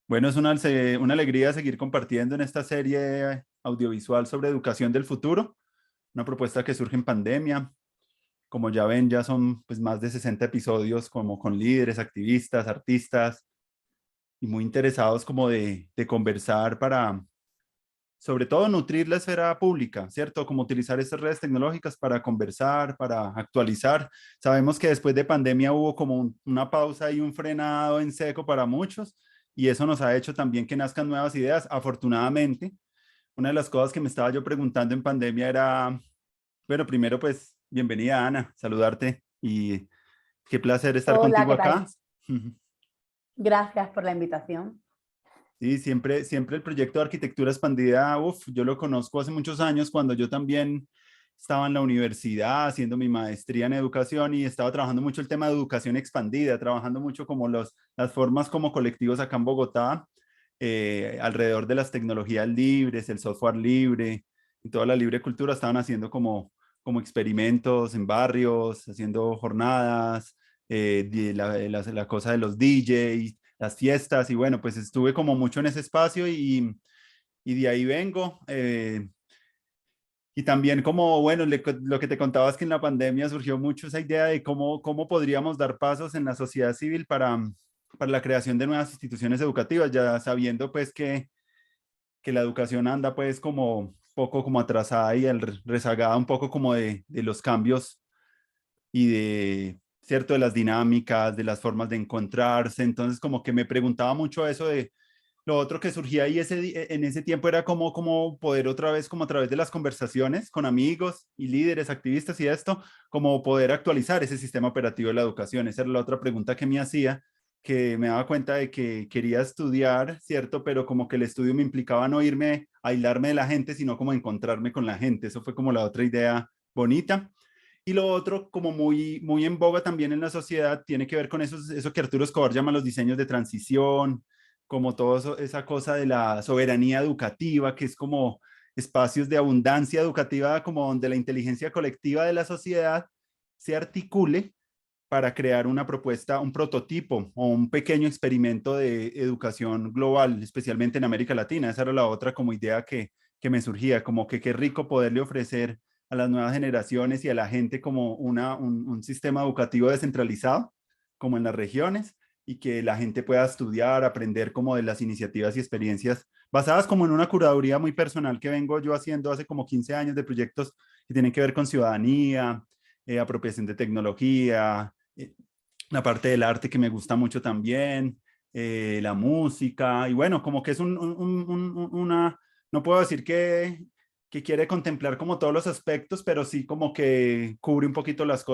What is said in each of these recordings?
Bueno, es una alegría seguir compartiendo en esta serie audiovisual sobre educación del futuro, una propuesta que surge en pandemia. Como ya ven, ya son pues, más de 60 episodios como con líderes, activistas, artistas y muy interesados como de conversar para, sobre todo, nutrir la esfera pública, ¿cierto? Como utilizar estas redes tecnológicas para conversar, para actualizar. Sabemos que después de pandemia hubo como una pausa y un frenado en seco para muchos y eso nos ha hecho también que nazcan nuevas ideas. Afortunadamente, una de las cosas que me estaba yo preguntando en pandemia era, bueno, primero pues, bienvenida Ana, saludarte y qué placer estar Hola, contigo ¿qué tal? acá. Gracias por la invitación. Sí, siempre el proyecto de arquitectura expandida, uf, yo lo conozco hace muchos años cuando yo también estaba en la universidad haciendo mi maestría en educación y estaba trabajando mucho el tema de educación expandida, trabajando mucho como las formas como colectivos acá en Bogotá, alrededor de las tecnologías libres, el software libre y toda la libre cultura, estaban haciendo como experimentos en barrios, haciendo jornadas, la cosa de los DJs, las fiestas y bueno, pues estuve como mucho en ese espacio y de ahí vengo. Y también como, bueno, lo que te contaba es que en la pandemia surgió mucho esa idea de cómo podríamos dar pasos en la sociedad civil para la creación de nuevas instituciones educativas, ya sabiendo pues que la educación anda pues como poco como atrasada y rezagada un poco como de los cambios y de, cierto, de las dinámicas, de las formas de encontrarse. Entonces, como que me preguntaba mucho eso de lo otro que surgía ahí en ese tiempo era como poder otra vez, como a través de las conversaciones con amigos y líderes, activistas y esto, como poder actualizar ese sistema operativo de la educación. Esa era la otra pregunta que me hacía, que me daba cuenta de que quería estudiar, ¿cierto? Pero como que el estudio me implicaba no irme a aislarme de la gente, sino como encontrarme con la gente. Eso fue como la otra idea bonita. Y lo otro, como muy en boga también en la sociedad, tiene que ver con eso que Arturo Escobar llama los diseños de transición, como todo esa cosa de la soberanía educativa, que es como espacios de abundancia educativa, como donde la inteligencia colectiva de la sociedad se articule para crear una propuesta, un prototipo o un pequeño experimento de educación global, especialmente en América Latina. Esa era la otra como idea que me surgía, como que qué rico poderle ofrecer a las nuevas generaciones y a la gente como un sistema educativo descentralizado, como en las regiones, y que la gente pueda estudiar, aprender como de las iniciativas y experiencias basadas como en una curaduría muy personal que vengo yo haciendo hace como 15 años de proyectos que tienen que ver con ciudadanía, apropiación de tecnología, la parte del arte que me gusta mucho también, la música, y bueno, como que es una, no puedo decir que quiere contemplar como todos los aspectos, pero sí como que cubre un poquito las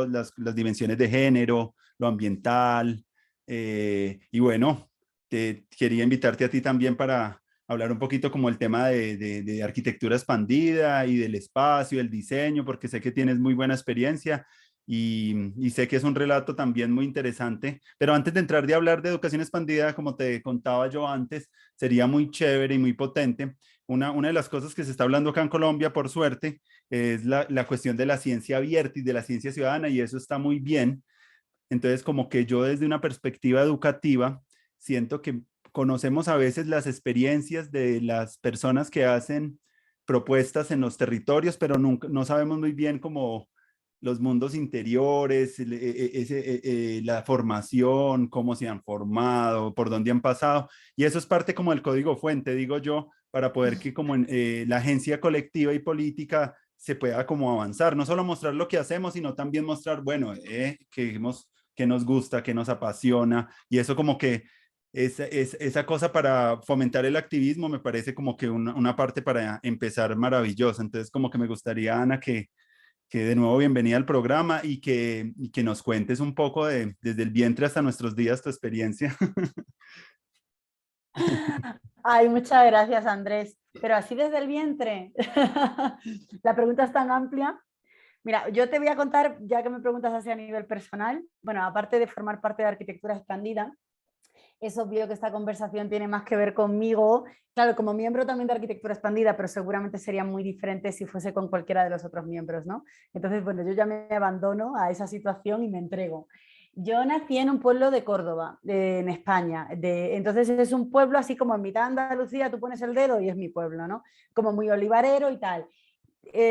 dimensiones de género, lo ambiental, y bueno, quería invitarte a ti también para hablar un poquito como el tema de arquitectura expandida y del espacio, el diseño, porque sé que tienes muy buena experiencia y sé que es un relato también muy interesante, pero antes de entrar de hablar de educación expandida, como te contaba yo antes, sería muy chévere y muy potente. Una de las cosas que se está hablando acá en Colombia, por suerte, es la cuestión de la ciencia abierta y de la ciencia ciudadana, y eso está muy bien. Entonces, como que yo desde una perspectiva educativa, siento que conocemos a veces las experiencias de las personas que hacen propuestas en los territorios, pero nunca, no sabemos muy bien cómo los mundos interiores, la formación, cómo se han formado, por dónde han pasado. Y eso es parte como del código fuente, digo yo, para poder que como la agencia colectiva y política se pueda como avanzar, no solo mostrar lo que hacemos, sino también mostrar, bueno, que nos gusta, que nos apasiona, y eso como que esa cosa para fomentar el activismo me parece como que una parte para empezar maravillosa. Entonces como que me gustaría, Ana, que de nuevo bienvenida al programa y que nos cuentes un poco desde el vientre hasta nuestros días tu experiencia. Ay, muchas gracias, Andrés. Pero así desde el vientre. La pregunta es tan amplia. Mira, yo te voy a contar, ya que me preguntas así a nivel personal, bueno, aparte de formar parte de Arquitectura Expandida, es obvio que esta conversación tiene más que ver conmigo, claro, como miembro también de Arquitectura Expandida, pero seguramente sería muy diferente si fuese con cualquiera de los otros miembros, ¿no? Entonces, bueno, yo ya me abandono a esa situación y me entrego. Yo nací en un pueblo de Córdoba, en España. Entonces es un pueblo así como en mitad de Andalucía, tú pones el dedo y es mi pueblo, ¿no? Como muy olivarero y tal.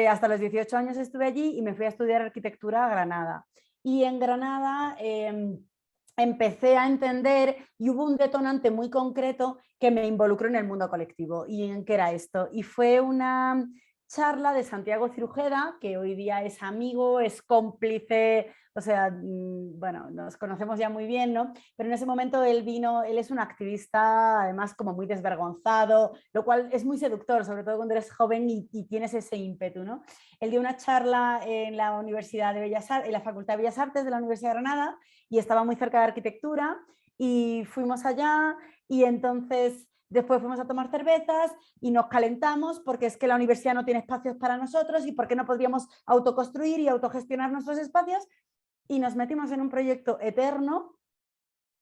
Hasta los 18 años estuve allí y me fui a estudiar arquitectura a Granada. Y en Granada empecé a entender y hubo un detonante muy concreto que me involucró en el mundo colectivo. ¿Y en qué era esto? Y fue una charla de Santiago Cirujeda, que hoy día es amigo, es cómplice, o sea, bueno, nos conocemos ya muy bien, ¿no? Pero en ese momento él vino, él es un activista, además como muy desvergonzado, lo cual es muy seductor, sobre todo cuando eres joven y tienes ese ímpetu, ¿no? Él dio una charla en la Universidad de Bellas Artes, en la Facultad de Bellas Artes de la Universidad de Granada, y estaba muy cerca de arquitectura, y fuimos allá, y entonces después fuimos a tomar cervezas y nos calentamos porque es que la universidad no tiene espacios para nosotros y por qué no podríamos autoconstruir y autogestionar nuestros espacios, y nos metimos en un proyecto eterno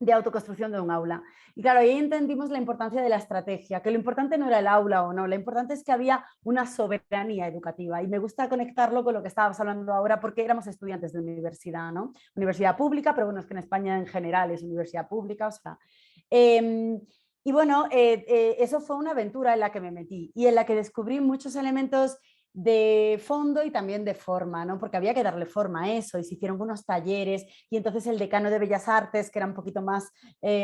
de autoconstrucción de un aula. Y claro, ahí entendimos la importancia de la estrategia, que lo importante no era el aula o no, lo importante es que había una soberanía educativa, y me gusta conectarlo con lo que estábamos hablando ahora porque éramos estudiantes de universidad, ¿no? Universidad pública, pero bueno, es que en España en general es universidad pública, o sea... y bueno, eso fue una aventura en la que me metí y en la que descubrí muchos elementos de fondo y también de forma, ¿no? Porque había que darle forma a eso y se hicieron unos talleres, y entonces el decano de Bellas Artes, que era un poquito más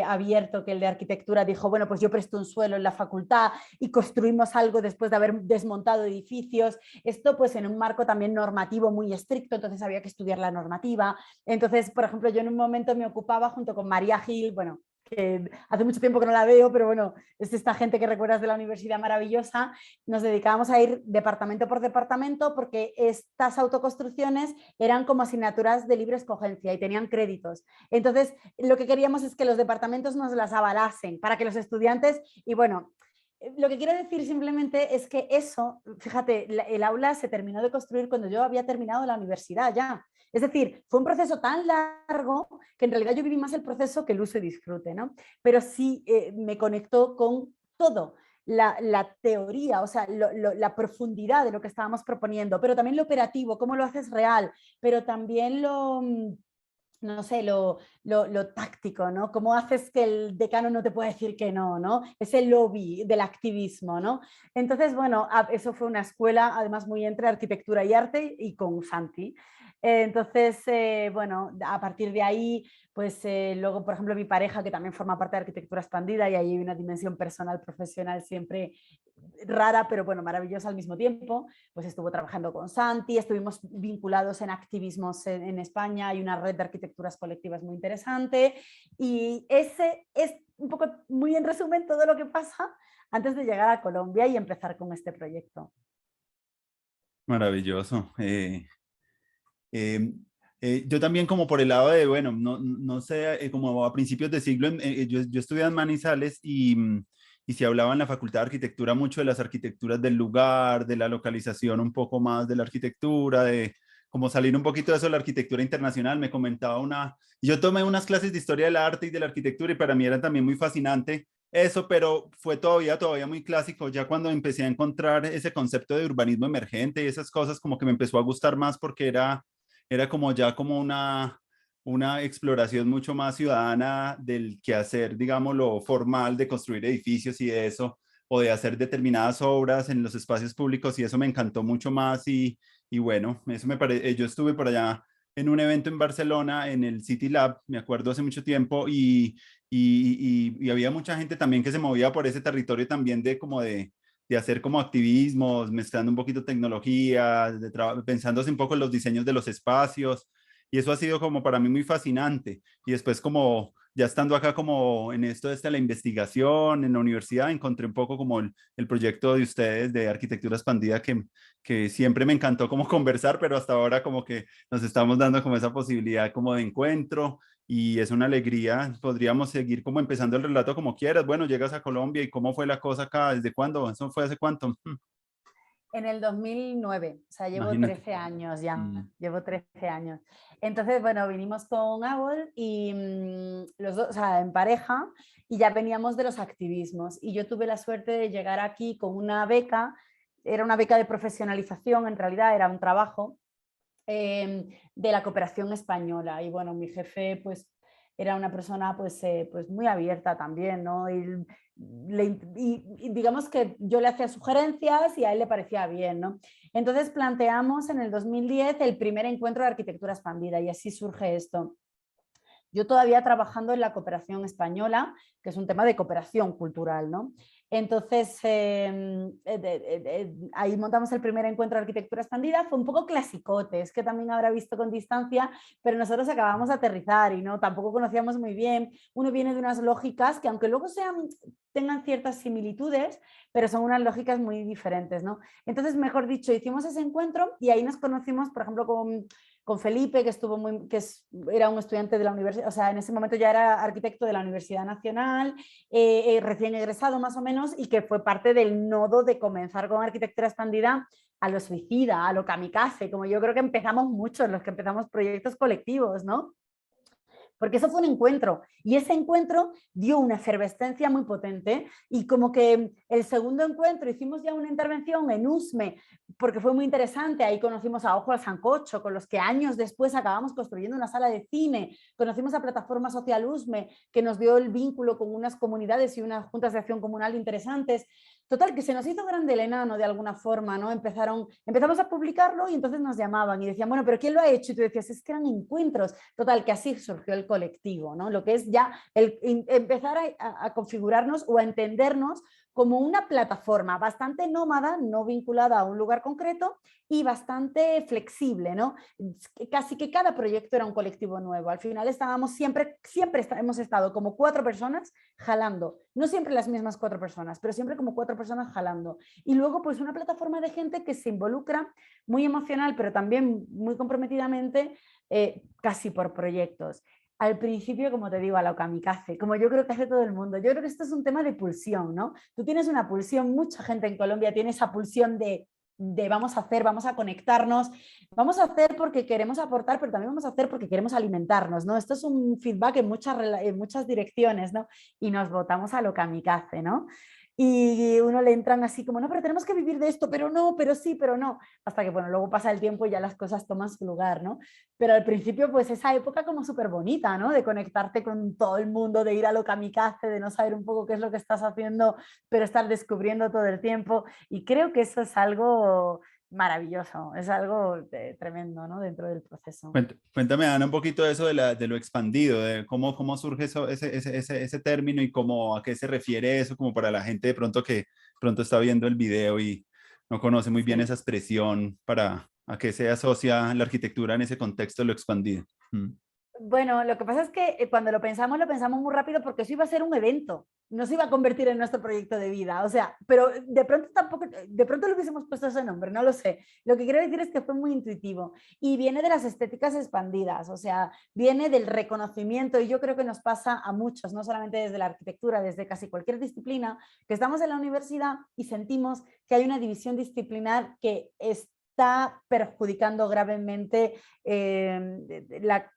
abierto que el de arquitectura, dijo, bueno, pues yo presto un suelo en la facultad y construimos algo después de haber desmontado edificios, esto pues en un marco también normativo muy estricto, entonces había que estudiar la normativa. Entonces, por ejemplo, yo en un momento me ocupaba junto con María Gil, bueno, que hace mucho tiempo que no la veo, pero bueno, es esta gente que recuerdas de la universidad maravillosa, nos dedicábamos a ir departamento por departamento porque estas autoconstrucciones eran como asignaturas de libre escogencia y tenían créditos. Entonces, lo que queríamos es que los departamentos nos las avalasen para que los estudiantes, y bueno, lo que quiero decir simplemente es que eso, fíjate, el aula se terminó de construir cuando yo había terminado la universidad ya. Es decir, fue un proceso tan largo que en realidad yo viví más el proceso que el uso y disfrute, ¿no? Pero sí me conectó con todo. La teoría, o sea, la profundidad de lo que estábamos proponiendo, pero también lo operativo, cómo lo haces real, pero también no sé, lo táctico, ¿no? ¿Cómo haces que el decano no te pueda decir que no, ¿no? Ese lobby del activismo, ¿no? Entonces, bueno, eso fue una escuela, además muy entre arquitectura y arte y con Santi. Entonces, bueno, a partir de ahí, pues luego, por ejemplo, mi pareja, que también forma parte de Arquitectura Expandida, y ahí hay una dimensión personal, profesional siempre rara, pero bueno, maravillosa al mismo tiempo, pues estuvo trabajando con Santi, estuvimos vinculados en activismos en España, hay una red de arquitecturas colectivas muy interesante, y ese es un poco, muy en resumen, todo lo que pasa antes de llegar a Colombia y empezar con este proyecto. Maravilloso. Eh, yo también como por el lado de, bueno, no sé, como a principios de siglo, yo estudié en Manizales y se hablaba en la Facultad de Arquitectura mucho de las arquitecturas del lugar, de la localización un poco más de la arquitectura, de como salir un poquito de eso de la arquitectura internacional. Me comentaba yo tomé unas clases de historia del arte y de la arquitectura y para mí era también muy fascinante eso, pero fue todavía muy clásico. Ya cuando empecé a encontrar ese concepto de urbanismo emergente y esas cosas, como que me empezó a gustar más porque era como ya como una exploración mucho más ciudadana del quehacer, digamos, lo formal de construir edificios y de eso, o de hacer determinadas obras en los espacios públicos, y eso me encantó mucho más. Y bueno, eso me parece, yo estuve por allá en un evento en Barcelona, en el City Lab, me acuerdo hace mucho tiempo, y había mucha gente también que se movía por ese territorio también de como de hacer como activismos, mezclando un poquito tecnología, pensándose un poco en los diseños de los espacios. Y eso ha sido como para mí muy fascinante. Y después como ya estando acá como en esto de la investigación en la universidad, encontré un poco como el proyecto de ustedes de arquitectura expandida que siempre me encantó como conversar, pero hasta ahora como que nos estamos dando como esa posibilidad como de encuentro, y es una alegría. Podríamos seguir como empezando el relato como quieras. Bueno, llegas a Colombia y cómo fue la cosa acá, ¿desde cuándo? ¿Eso fue hace cuánto? En el 2009, o sea, llevo Imagínate. 13 años ya, Mm. llevo 13 años. Entonces, bueno, vinimos con Awol y los dos, o sea, en pareja, y ya veníamos de los activismos. Y yo tuve la suerte de llegar aquí con una beca, era una beca de profesionalización, en realidad era un trabajo, de la cooperación española. Y bueno, mi jefe pues era una persona pues muy abierta también, ¿no? Y digamos que yo le hacía sugerencias y a él le parecía bien, ¿no? Entonces planteamos en el 2010 el primer encuentro de arquitectura expandida y así surge esto. Yo todavía trabajando en la cooperación española, que es un tema de cooperación cultural, ¿no? Entonces, ahí montamos el primer encuentro de arquitectura expandida, fue un poco clasicote, es que también habrá visto con distancia, pero nosotros acabamos de aterrizar y no, tampoco conocíamos muy bien. Uno viene de unas lógicas que aunque luego tengan ciertas similitudes, pero son unas lógicas muy diferentes, ¿no? Entonces, mejor dicho, hicimos ese encuentro y ahí nos conocimos, por ejemplo, con Felipe, que era un estudiante de la universidad, o sea, en ese momento ya era arquitecto de la Universidad Nacional, recién egresado más o menos, y que fue parte del nodo de comenzar con arquitectura expandida a lo suicida, a lo kamikaze, como yo creo que empezamos muchos, los que empezamos proyectos colectivos, ¿no? Porque eso fue un encuentro y ese encuentro dio una efervescencia muy potente y como que el segundo encuentro hicimos ya una intervención en USME porque fue muy interesante, ahí conocimos a Ojo al Sancocho, con los que años después acabamos construyendo una sala de cine, conocimos a Plataforma Social USME que nos dio el vínculo con unas comunidades y unas juntas de acción comunal interesantes. Total, que se nos hizo grande el enano de alguna forma, ¿no? Empezamos a publicarlo y entonces nos llamaban y decían, bueno, pero ¿quién lo ha hecho? Y tú decías, es que eran encuentros. Total, que así surgió el colectivo, ¿no? Lo que es ya empezar a configurarnos o a entendernos como una plataforma bastante nómada, no vinculada a un lugar concreto y bastante flexible, ¿no? Casi que cada proyecto era un colectivo nuevo. Al final estábamos siempre hemos estado como 4 personas jalando, no siempre las mismas 4 personas, pero siempre como 4 personas jalando. Y luego pues una plataforma de gente que se involucra muy emocional, pero también muy comprometidamente, casi por proyectos. Al principio, como te digo, a lo kamikaze, como yo creo que hace todo el mundo. Yo creo que esto es un tema de pulsión, ¿no? Tú tienes una pulsión, mucha gente en Colombia tiene esa pulsión de vamos a hacer, vamos a conectarnos, vamos a hacer porque queremos aportar, pero también vamos a hacer porque queremos alimentarnos, ¿no? Esto es un feedback en muchas direcciones, ¿no? Y nos votamos a lo kamikaze, ¿no? Y uno le entran así como, no, pero tenemos que vivir de esto, pero no, pero sí, pero no, hasta que, bueno, luego pasa el tiempo y ya las cosas toman su lugar, ¿no? Pero al principio, pues esa época como súper bonita, ¿no? De conectarte con todo el mundo, de ir a lo kamikaze, de no saber un poco qué es lo que estás haciendo, pero estar descubriendo todo el tiempo. Y creo que eso es algo maravilloso, es algo tremendo, ¿no? Dentro del proceso. Cuéntame, Ana, un poquito de eso de lo expandido, de cómo surge eso, ese término y cómo, a qué se refiere eso, como para la gente de pronto que pronto está viendo el video y no conoce muy bien esa Sí. expresión, para a qué se asocia la arquitectura en ese contexto de lo expandido. Mm. Bueno, lo que pasa es que cuando lo pensamos muy rápido porque eso iba a ser un evento, no se iba a convertir en nuestro proyecto de vida, o sea, pero de pronto tampoco, de pronto le hubiésemos puesto ese nombre, no lo sé. Lo que quiero decir es que fue muy intuitivo y viene de las estéticas expandidas, o sea, viene del reconocimiento y yo creo que nos pasa a muchos, no solamente desde la arquitectura, desde casi cualquier disciplina, que estamos en la universidad y sentimos que hay una división disciplinar que está perjudicando gravemente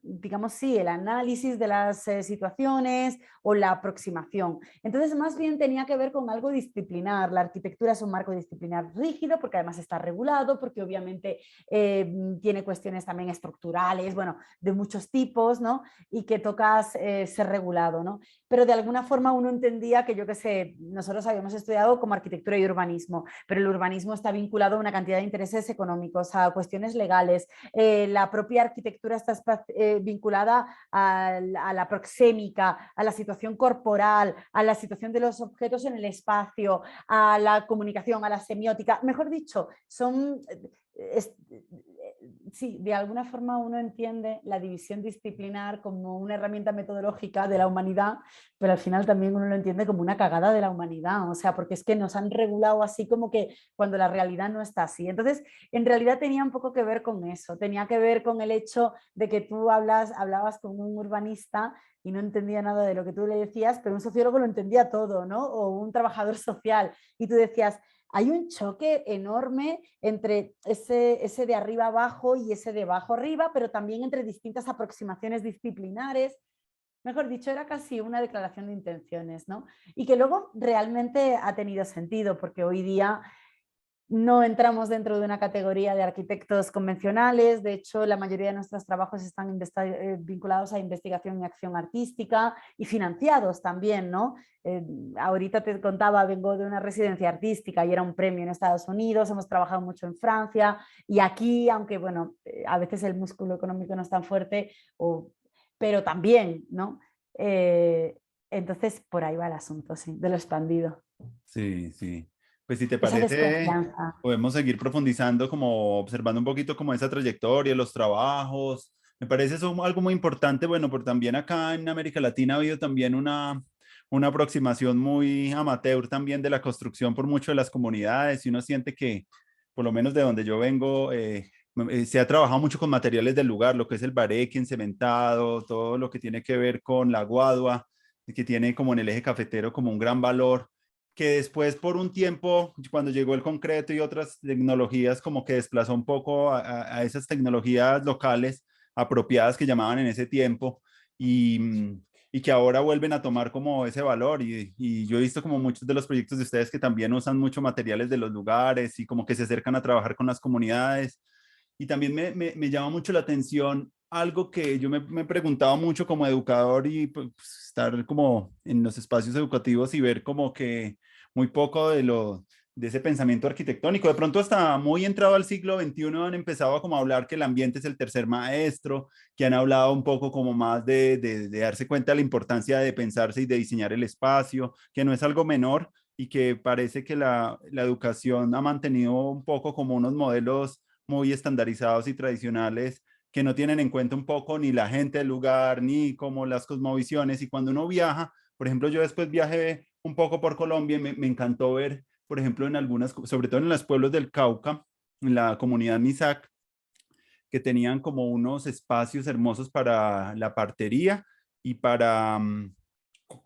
digamos, sí, el análisis de las situaciones o la aproximación. Entonces, más bien tenía que ver con algo disciplinar. La arquitectura es un marco disciplinar rígido porque además está regulado, porque obviamente tiene cuestiones también estructurales, bueno, de muchos tipos, ¿no? Y que tocas ser regulado, ¿no? Pero de alguna forma uno entendía que, yo qué sé, nosotros habíamos estudiado como arquitectura y urbanismo, pero el urbanismo está vinculado a una cantidad de intereses económicos, a cuestiones legales, la propia arquitectura está vinculada a la proxémica, a la situación corporal, a la situación de los objetos en el espacio, a la comunicación, a la semiótica. Mejor dicho, sí, de alguna forma uno entiende la división disciplinar como una herramienta metodológica de la humanidad, pero al final también uno lo entiende como una cagada de la humanidad, o sea, porque es que nos han regulado así como que cuando la realidad no está así. Entonces, en realidad tenía un poco que ver con eso, tenía que ver con el hecho de que tú hablabas con un urbanista y no entendía nada de lo que tú le decías, pero un sociólogo lo entendía todo, ¿no? O un trabajador social, y tú decías, hay un choque enorme entre ese de arriba abajo y ese de abajo arriba, pero también entre distintas aproximaciones disciplinares. Mejor dicho, era casi una declaración de intenciones, ¿no? Y que luego realmente ha tenido sentido, porque hoy día no entramos dentro de una categoría de arquitectos convencionales. De hecho, la mayoría de nuestros trabajos están vinculados a investigación y acción artística y financiados también, ¿no? Ahorita te contaba, vengo de una residencia artística y era un premio en Estados Unidos, hemos trabajado mucho en Francia y aquí, aunque bueno, a veces el músculo económico no es tan fuerte, pero también, ¿no? Entonces, por ahí va el asunto, sí, de lo expandido. Sí, sí. Pues si te Esa parece, desconfianza. podemos seguir profundizando, como observando un poquito como esa trayectoria, los trabajos. Me parece eso algo muy importante, bueno, porque también acá en América Latina ha habido también una aproximación muy amateur también de la construcción por mucho de las comunidades y uno siente que, por lo menos de donde yo vengo, se ha trabajado mucho con materiales del lugar, lo que es el bareque encementado, todo lo que tiene que ver con la guadua, que tiene como en el eje cafetero como un gran valor que después por un tiempo, cuando llegó el concreto y otras tecnologías, como que desplazó un poco a esas tecnologías locales apropiadas que llamaban en ese tiempo y que ahora vuelven a tomar como ese valor. Y yo he visto como muchos de los proyectos de ustedes que también usan mucho materiales de los lugares y como que se acercan a trabajar con las comunidades. Y también me llama mucho la atención algo que yo me he preguntado mucho como educador y pues, estar como en los espacios educativos y ver como que muy poco de ese pensamiento arquitectónico. De pronto hasta muy entrado al siglo XXI han empezado a como hablar que el ambiente es el tercer maestro, que han hablado un poco como más de darse cuenta de la importancia de pensarse y de diseñar el espacio, que no es algo menor y que parece que la educación ha mantenido un poco como unos modelos muy estandarizados y tradicionales que no tienen en cuenta un poco ni la gente del lugar, ni como las cosmovisiones. Y cuando uno viaja, por ejemplo, yo después viajé un poco por Colombia y me encantó ver, por ejemplo, en algunas, sobre todo en los pueblos del Cauca, en la comunidad Misak, que tenían como unos espacios hermosos para la partería y para,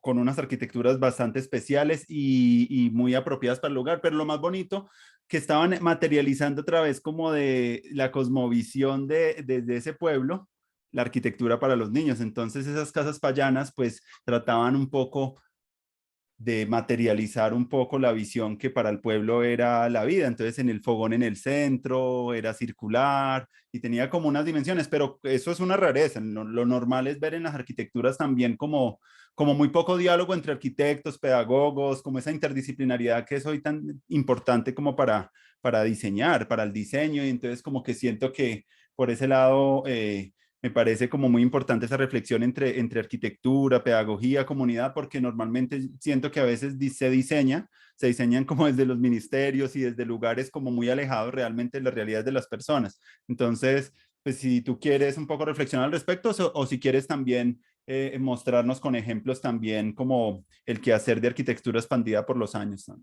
con unas arquitecturas bastante especiales y muy apropiadas para el lugar, pero lo más bonito que estaban materializando a través como de la cosmovisión de ese pueblo, la arquitectura para los niños. Entonces esas casas payanas pues trataban un poco de materializar un poco la visión que para el pueblo era la vida. Entonces, en el fogón en el centro era circular y tenía como unas dimensiones, pero eso es una rareza. Lo normal es ver en las arquitecturas también como muy poco diálogo entre arquitectos, pedagogos, como esa interdisciplinariedad que es hoy tan importante como para diseñar, para el diseño. Y entonces como que siento que por ese lado me parece como muy importante esa reflexión entre arquitectura, pedagogía, comunidad, porque normalmente siento que a veces se diseñan como desde los ministerios y desde lugares como muy alejados realmente de las realidades de las personas. Entonces, pues si tú quieres un poco reflexionar al respecto o si quieres también mostrarnos con ejemplos también como el quehacer de arquitectura expandida por los años, ¿no?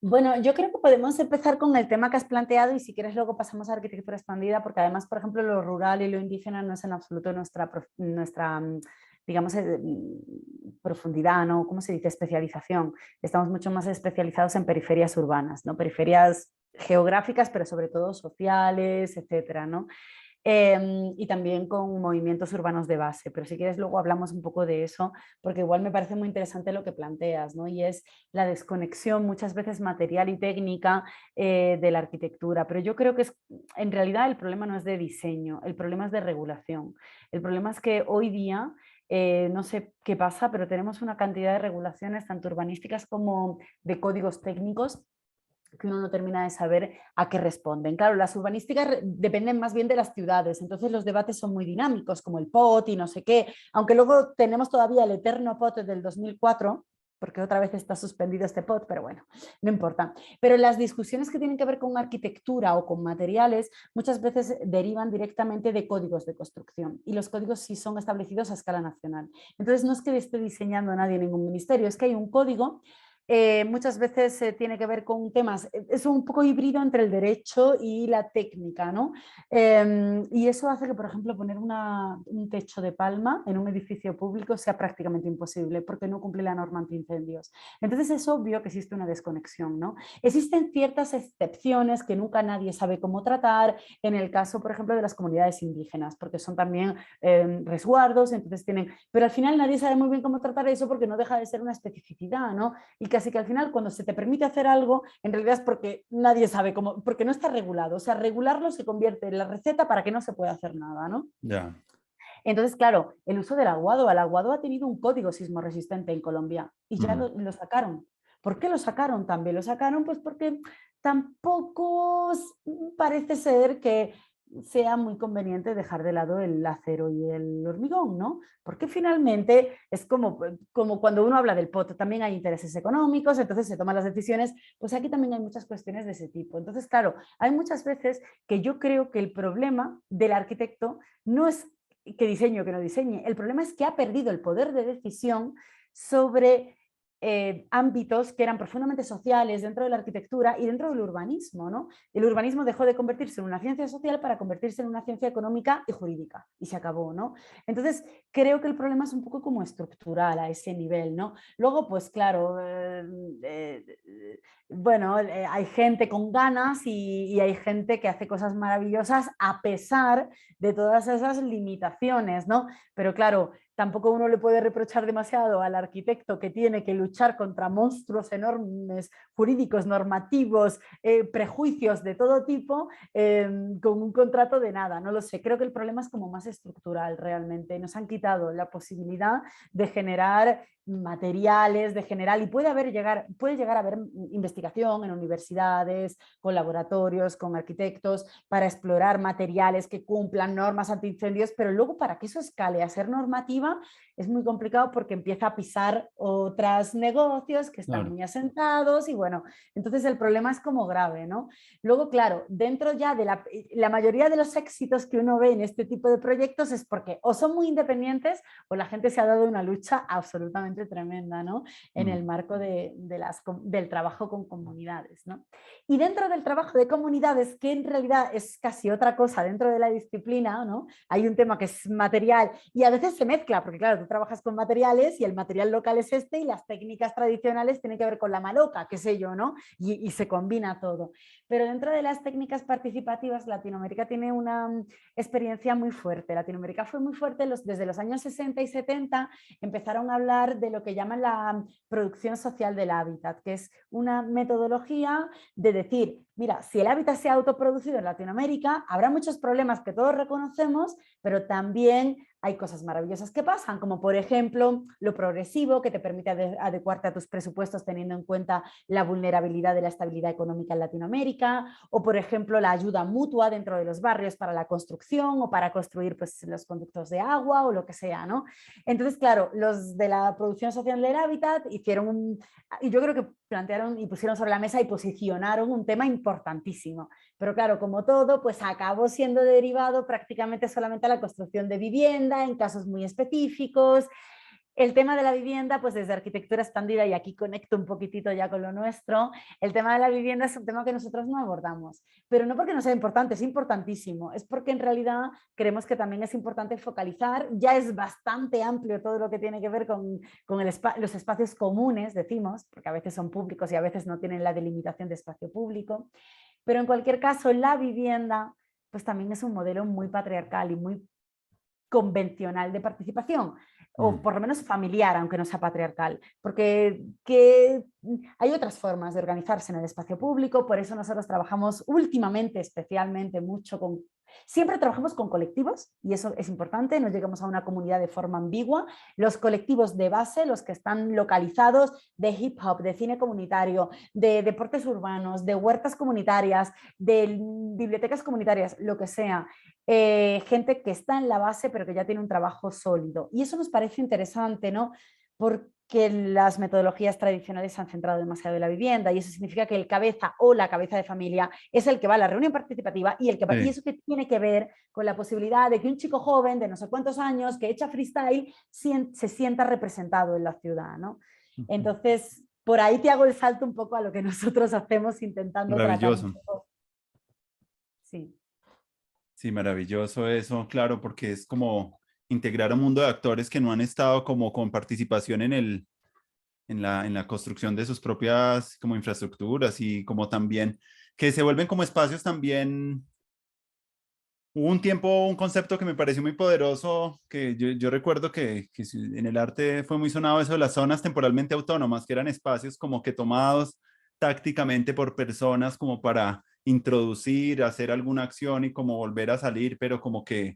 Bueno, yo creo que podemos empezar con el tema que has planteado y si quieres luego pasamos a arquitectura expandida, porque además, por ejemplo, lo rural y lo indígena no es en absoluto nuestra digamos, profundidad, ¿no? ¿Cómo se dice? Especialización. Estamos mucho más especializados en periferias urbanas, ¿no? Periferias geográficas, pero sobre todo sociales, etcétera, ¿no? Y también con movimientos urbanos de base. Pero si quieres luego hablamos un poco de eso, porque igual me parece muy interesante lo que planteas, ¿no? Y es la desconexión muchas veces material y técnica de la arquitectura. Pero yo creo que en realidad el problema no es de diseño, el problema es de regulación. El problema es que hoy día no sé qué pasa, pero tenemos una cantidad de regulaciones, tanto urbanísticas como de códigos técnicos, que uno no termina de saber a qué responden. Claro, las urbanísticas dependen más bien de las ciudades, entonces los debates son muy dinámicos, como el POT y no sé qué, aunque luego tenemos todavía el eterno POT del 2004, porque otra vez está suspendido este POT, pero bueno, no importa. Pero las discusiones que tienen que ver con arquitectura o con materiales muchas veces derivan directamente de códigos de construcción y los códigos sí son establecidos a escala nacional. Entonces no es que esté diseñando nadie en ningún ministerio, es que hay un código. Muchas veces tiene que ver con temas, es un poco híbrido entre el derecho y la técnica, ¿no? Y eso hace que, por ejemplo, poner un techo de palma en un edificio público sea prácticamente imposible porque no cumple la norma antiincendios. Entonces es obvio que existe una desconexión, ¿no? Existen ciertas excepciones que nunca nadie sabe cómo tratar, en el caso, por ejemplo, de las comunidades indígenas, porque son también resguardos, entonces tienen, pero al final nadie sabe muy bien cómo tratar eso porque no deja de ser una especificidad, ¿no? Y casi que al final cuando se te permite hacer algo, en realidad es porque nadie sabe cómo, porque no está regulado. O sea, regularlo se convierte en la receta para que no se pueda hacer nada, ¿no? Ya. Entonces, claro, el uso del el aguado ha tenido un código sismo resistente en Colombia y ya lo sacaron. ¿Por qué lo sacaron también? Lo sacaron pues porque tampoco parece ser que sea muy conveniente dejar de lado el acero y el hormigón, ¿no? Porque finalmente es como cuando uno habla del POT, también hay intereses económicos, entonces se toman las decisiones, pues aquí también hay muchas cuestiones de ese tipo. Entonces, claro, hay muchas veces que yo creo que el problema del arquitecto no es que diseñe o que no diseñe, el problema es que ha perdido el poder de decisión sobre ámbitos que eran profundamente sociales dentro de la arquitectura y dentro del urbanismo, ¿no? El urbanismo dejó de convertirse en una ciencia social para convertirse en una ciencia económica y jurídica y se acabó, ¿no? Entonces creo que el problema es un poco como estructural a ese nivel, ¿no? Luego, pues claro, bueno, hay gente con ganas y hay gente que hace cosas maravillosas a pesar de todas esas limitaciones, ¿no? Pero claro, tampoco uno le puede reprochar demasiado al arquitecto que tiene que luchar contra monstruos enormes, jurídicos, normativos, prejuicios de todo tipo, con un contrato de nada, no lo sé. Creo que el problema es como más estructural realmente. Nos han quitado la posibilidad de generar materiales, de generar, y puede llegar a haber investigación en universidades, con laboratorios, con arquitectos, para explorar materiales que cumplan normas antiincendios, pero luego para que eso escale a ser normativa es muy complicado porque empieza a pisar otros negocios que están Claro. muy asentados y bueno, entonces el problema es como grave, ¿no? Luego, claro, dentro ya de la mayoría de los éxitos que uno ve en este tipo de proyectos es porque o son muy independientes o la gente se ha dado una lucha absolutamente tremenda, ¿no? En el marco del trabajo con comunidades, ¿no? Y dentro del trabajo de comunidades, que en realidad es casi otra cosa dentro de la disciplina, ¿no? Hay un tema que es material y a veces se mezcla, porque claro, tú trabajas con materiales y el material local es este y las técnicas tradicionales tienen que ver con la maloca, qué sé yo, ¿no? Y se combina todo. Pero dentro de las técnicas participativas, Latinoamérica tiene una experiencia muy fuerte. Latinoamérica fue muy fuerte desde los años 60 y 70, empezaron a hablar de lo que llaman la producción social del hábitat, que es una metodología de decir, mira, si el hábitat se ha autoproducido en Latinoamérica, habrá muchos problemas que todos reconocemos, pero también hay cosas maravillosas que pasan, como por ejemplo lo progresivo, que te permite adecuarte a tus presupuestos teniendo en cuenta la vulnerabilidad de la estabilidad económica en Latinoamérica, o por ejemplo la ayuda mutua dentro de los barrios para la construcción o para construir pues, los conductos de agua o lo que sea, ¿no? Entonces, claro, los de la producción social del hábitat y yo creo que plantearon y pusieron sobre la mesa y posicionaron un tema importantísimo. Pero claro, como todo, pues acabó siendo derivado prácticamente solamente a la construcción de vivienda en casos muy específicos. El tema de la vivienda, pues desde arquitectura expandida, y aquí conecto un poquitito ya con lo nuestro, el tema de la vivienda es un tema que nosotros no abordamos, pero no porque no sea importante, es importantísimo, es porque en realidad creemos que también es importante focalizar, ya es bastante amplio todo lo que tiene que ver con los espacios comunes, decimos, porque a veces son públicos y a veces no tienen la delimitación de espacio público, pero en cualquier caso la vivienda pues también es un modelo muy patriarcal y muy convencional de participación, o por lo menos familiar, aunque no sea patriarcal, porque hay otras formas de organizarse en el espacio público, por eso nosotros trabajamos últimamente, especialmente mucho siempre trabajamos con colectivos, y eso es importante, no llegamos a una comunidad de forma ambigua, los colectivos de base, los que están localizados de hip hop, de cine comunitario, de deportes urbanos, de huertas comunitarias, de bibliotecas comunitarias, lo que sea, gente que está en la base pero que ya tiene un trabajo sólido. Y eso nos parece interesante, ¿no? Porque las metodologías tradicionales se han centrado demasiado en la vivienda y eso significa que el cabeza o la cabeza de familia es el que va a la reunión participativa y Sí. eso que tiene que ver con la posibilidad de que un chico joven de no sé cuántos años que echa freestyle se sienta representado en la ciudad, ¿no? Entonces, por ahí te hago el salto un poco a lo que nosotros hacemos intentando tratar un Maravilloso. poco. Sí. Sí, maravilloso eso, claro, porque es como integrar a un mundo de actores que no han estado como con participación en la construcción de sus propias como infraestructuras y como también que se vuelven como espacios también Hubo un tiempo, un concepto que me pareció muy poderoso, que yo recuerdo que en el arte fue muy sonado eso de las zonas temporalmente autónomas, que eran espacios como que tomados tácticamente por personas como para introducir, hacer alguna acción y como volver a salir, pero como que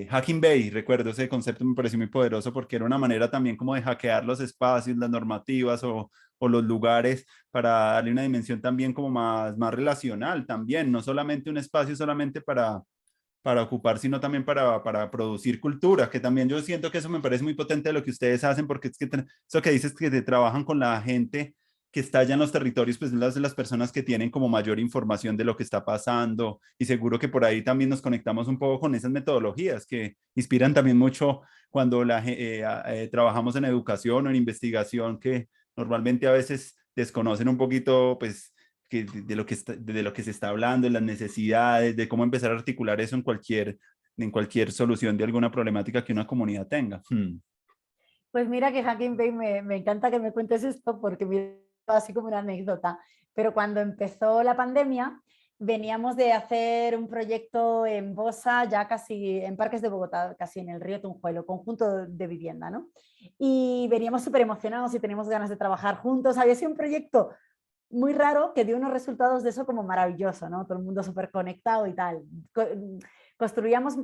Hacking Bay, recuerdo ese concepto, me pareció muy poderoso porque era una manera también como de hackear los espacios, las normativas o los lugares para darle una dimensión también como más relacional también, no solamente un espacio solamente para ocupar, sino también para producir cultura, que también yo siento que eso me parece muy potente de lo que ustedes hacen, porque es que eso que dices que te trabajan con la gente que está allá en los territorios, pues las personas que tienen como mayor información de lo que está pasando, y seguro que por ahí también nos conectamos un poco con esas metodologías que inspiran también mucho cuando trabajamos en educación o en investigación, que normalmente a veces desconocen un poquito, pues, de lo que de lo que se está hablando, de las necesidades, de cómo empezar a articular eso en cualquier solución de alguna problemática que una comunidad tenga. Pues mira que Hacking Bay me encanta que me cuentes esto porque me así como una anécdota. Pero cuando empezó la pandemia, veníamos de hacer un proyecto en Bosa, ya casi en Parques de Bogotá, casi en el río Tunjuelo, conjunto de vivienda, ¿no? Y veníamos súper emocionados y teníamos ganas de trabajar juntos. Había sido un proyecto muy raro que dio unos resultados de eso como maravilloso, ¿no? Todo el mundo súper conectado y tal. Construíamos,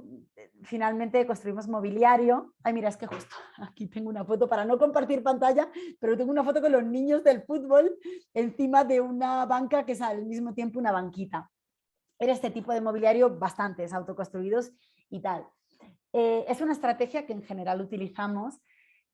finalmente construimos mobiliario. Ay, mira, es que justo aquí tengo una foto para no compartir pantalla, pero tengo una foto con los niños del fútbol encima de una banca que es al mismo tiempo una banquita. Era este tipo de mobiliario, bastantes autoconstruidos y tal. Es una estrategia que en general utilizamos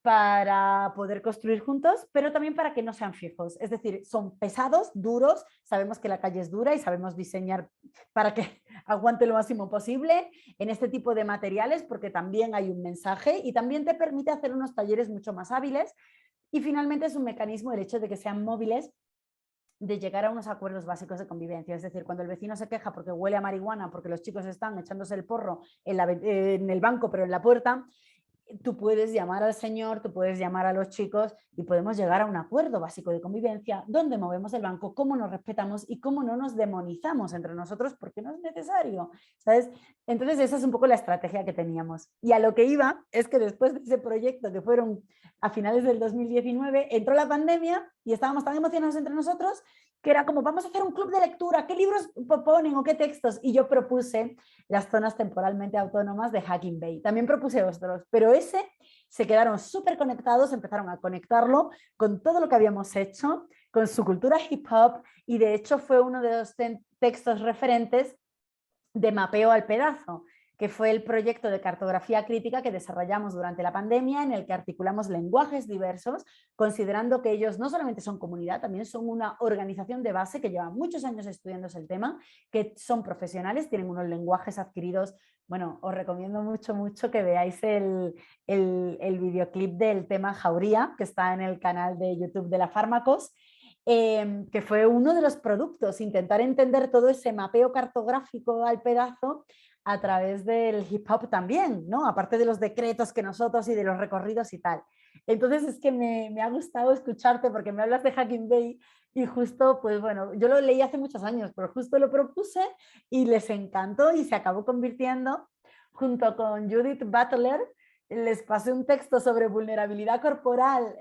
para poder construir juntos, pero también para que no sean fijos. Es decir, son pesados, duros, sabemos que la calle es dura y sabemos diseñar para que aguante lo máximo posible en este tipo de materiales, porque también hay un mensaje y también te permite hacer unos talleres mucho más hábiles. Y finalmente es un mecanismo el hecho de que sean móviles, de llegar a unos acuerdos básicos de convivencia. Es decir, cuando el vecino se queja porque huele a marihuana, porque los chicos están echándose el porro en el banco, pero en la puerta, tú puedes llamar al señor, tú puedes llamar a los chicos y podemos llegar a un acuerdo básico de convivencia donde movemos el banco, cómo nos respetamos y cómo no nos demonizamos entre nosotros porque no es necesario, ¿sabes? Entonces esa es un poco la estrategia que teníamos. Y a lo que iba es que después de ese proyecto, que fueron a finales del 2019, entró la pandemia y estábamos tan emocionados entre nosotros que era como, vamos a hacer un club de lectura, ¿qué libros proponen o qué textos? Y yo propuse las zonas temporalmente autónomas de Hacking Bay. También propuse otros, pero ese se quedaron súper conectados, empezaron a conectarlo con todo lo que habíamos hecho, con su cultura hip hop, y de hecho fue uno de los textos referentes de Mapeo al Pedazo, que fue el proyecto de cartografía crítica que desarrollamos durante la pandemia, en el que articulamos lenguajes diversos, considerando que ellos no solamente son comunidad, también son una organización de base que lleva muchos años estudiándose el tema, que son profesionales, tienen unos lenguajes adquiridos. Bueno, os recomiendo mucho que veáis el videoclip del tema Jauría, que está en el canal de YouTube de la Fármacos, que fue uno de los productos, intentar entender todo ese mapeo cartográfico al pedazo a través del hip hop también, ¿no? Aparte de los decretos que nosotros y de los recorridos y tal. Entonces es que me ha gustado escucharte porque me hablas de Hacking Bay y justo, pues bueno, yo lo leí hace muchos años, pero justo lo propuse y les encantó y se acabó convirtiendo, junto con Judith Butler, les pasé un texto sobre vulnerabilidad corporal,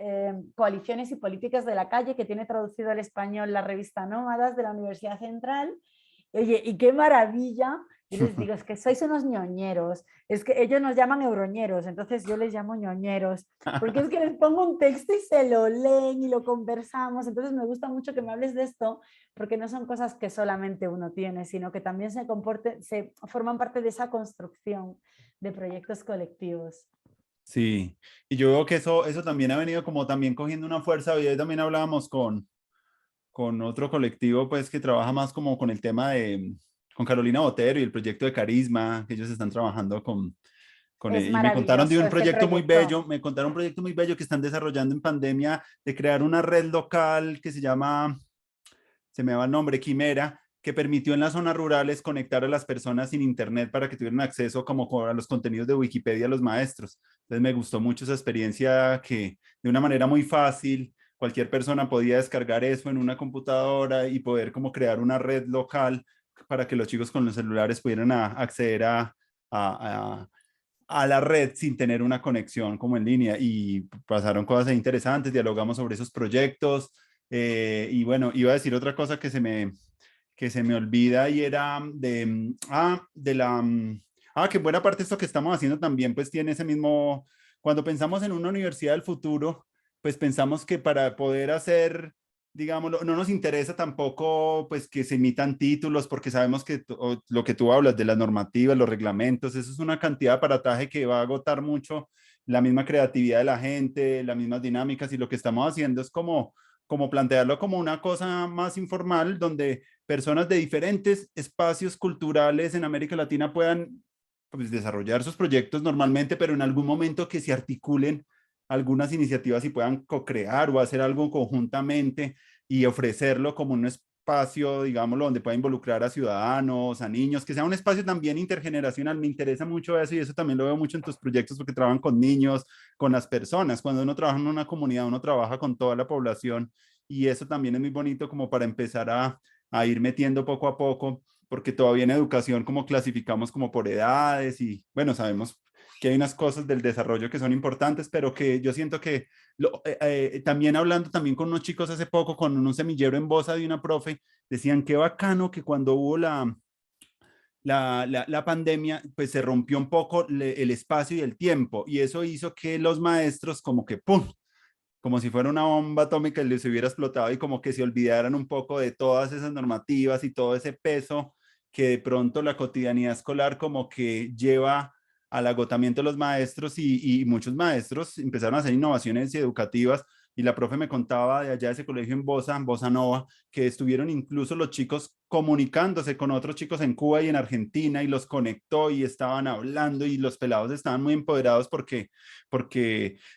coaliciones y políticas de la calle, que tiene traducido al español la revista Nómadas de la Universidad Central. Oye, y qué maravilla. Yo les digo, es que sois unos ñoñeros, es que ellos nos llaman euroñeros, entonces yo les llamo ñoñeros, porque es que les pongo un texto y se lo leen y lo conversamos. Entonces me gusta mucho que me hables de esto, porque no son cosas que solamente uno tiene, sino que también se forman parte de esa construcción de proyectos colectivos. Sí, y yo veo que eso también ha venido como también cogiendo una fuerza. Hoy también hablábamos con otro colectivo pues que trabaja más como con el tema con Carolina Botero y el proyecto de Carisma, que ellos están trabajando Es y me contaron de maravilloso un este proyecto muy proyecto. bello, me contaron un proyecto muy bello que están desarrollando en pandemia de crear una red local que se llama, se me va el nombre, Quimera, que permitió en las zonas rurales conectar a las personas sin internet para que tuvieran acceso como a los contenidos de Wikipedia a los maestros. Entonces me gustó mucho esa experiencia que de una manera muy fácil cualquier persona podía descargar eso en una computadora y poder como crear una red local para que los chicos con los celulares pudieran acceder a, a la red sin tener una conexión como en línea y pasaron cosas interesantes, dialogamos sobre esos proyectos y bueno, iba a decir otra cosa que se me olvida y era que buena parte de esto que estamos haciendo también pues tiene ese mismo, cuando pensamos en una universidad del futuro, pues pensamos que para poder hacer, digámoslo, no nos interesa tampoco pues que se emitan títulos porque sabemos que lo que tú hablas de las normativas, los reglamentos, eso es una cantidad de aparataje que va a agotar mucho la misma creatividad de la gente, las mismas dinámicas y lo que estamos haciendo es como plantearlo como una cosa más informal donde personas de diferentes espacios culturales en América Latina puedan pues, desarrollar sus proyectos normalmente, pero en algún momento que se articulen algunas iniciativas y puedan co-crear o hacer algo conjuntamente y ofrecerlo como un espacio, digámoslo, donde pueda involucrar a ciudadanos, a niños, que sea un espacio también intergeneracional. Me interesa mucho eso y eso también lo veo mucho en tus proyectos porque trabajan con niños, con las personas. Cuando uno trabaja en una comunidad, uno trabaja con toda la población y eso también es muy bonito como para empezar a ir metiendo poco a poco, porque todavía en educación como clasificamos como por edades y bueno, sabemos que hay unas cosas del desarrollo que son importantes, pero que yo siento que también hablando también con unos chicos hace poco, con un semillero en Bosa de una profe, decían qué bacano que cuando hubo la pandemia, pues se rompió un poco el espacio y el tiempo, y eso hizo que los maestros como que, ¡pum!, como si fuera una bomba atómica y les hubiera explotado y como que se olvidaran un poco de todas esas normativas y todo ese peso que de pronto la cotidianidad escolar como que lleva al agotamiento de los maestros y muchos maestros empezaron a hacer innovaciones educativas y la profe me contaba de allá de ese colegio en Bosa Nova, que estuvieron incluso los chicos comunicándose con otros chicos en Cuba y en Argentina y los conectó y estaban hablando y los pelados estaban muy empoderados porque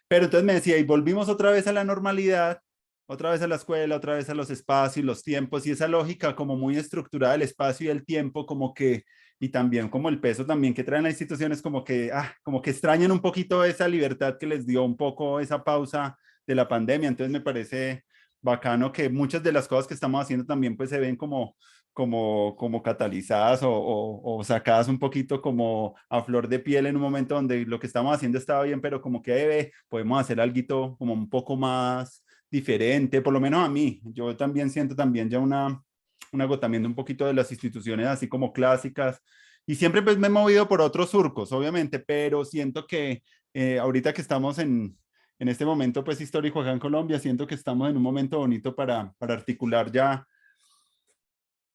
pero entonces me decía, y volvimos otra vez a la normalidad, otra vez a la escuela, otra vez a los espacios, los tiempos, y esa lógica como muy estructurada del espacio y el tiempo, como que, y también como el peso también que traen las instituciones, como que extrañan un poquito esa libertad que les dio un poco esa pausa de la pandemia. Entonces me parece bacano que muchas de las cosas que estamos haciendo también pues se ven como catalizadas o sacadas un poquito como a flor de piel en un momento donde lo que estamos haciendo estaba bien, pero como que podemos hacer algo como un poco más diferente, por lo menos a mí. Yo también siento también ya un agotamiento un poquito de las instituciones así como clásicas y siempre pues me he movido por otros surcos, obviamente, pero siento que ahorita que estamos en este momento pues histórico acá en Colombia, siento que estamos en un momento bonito para articular ya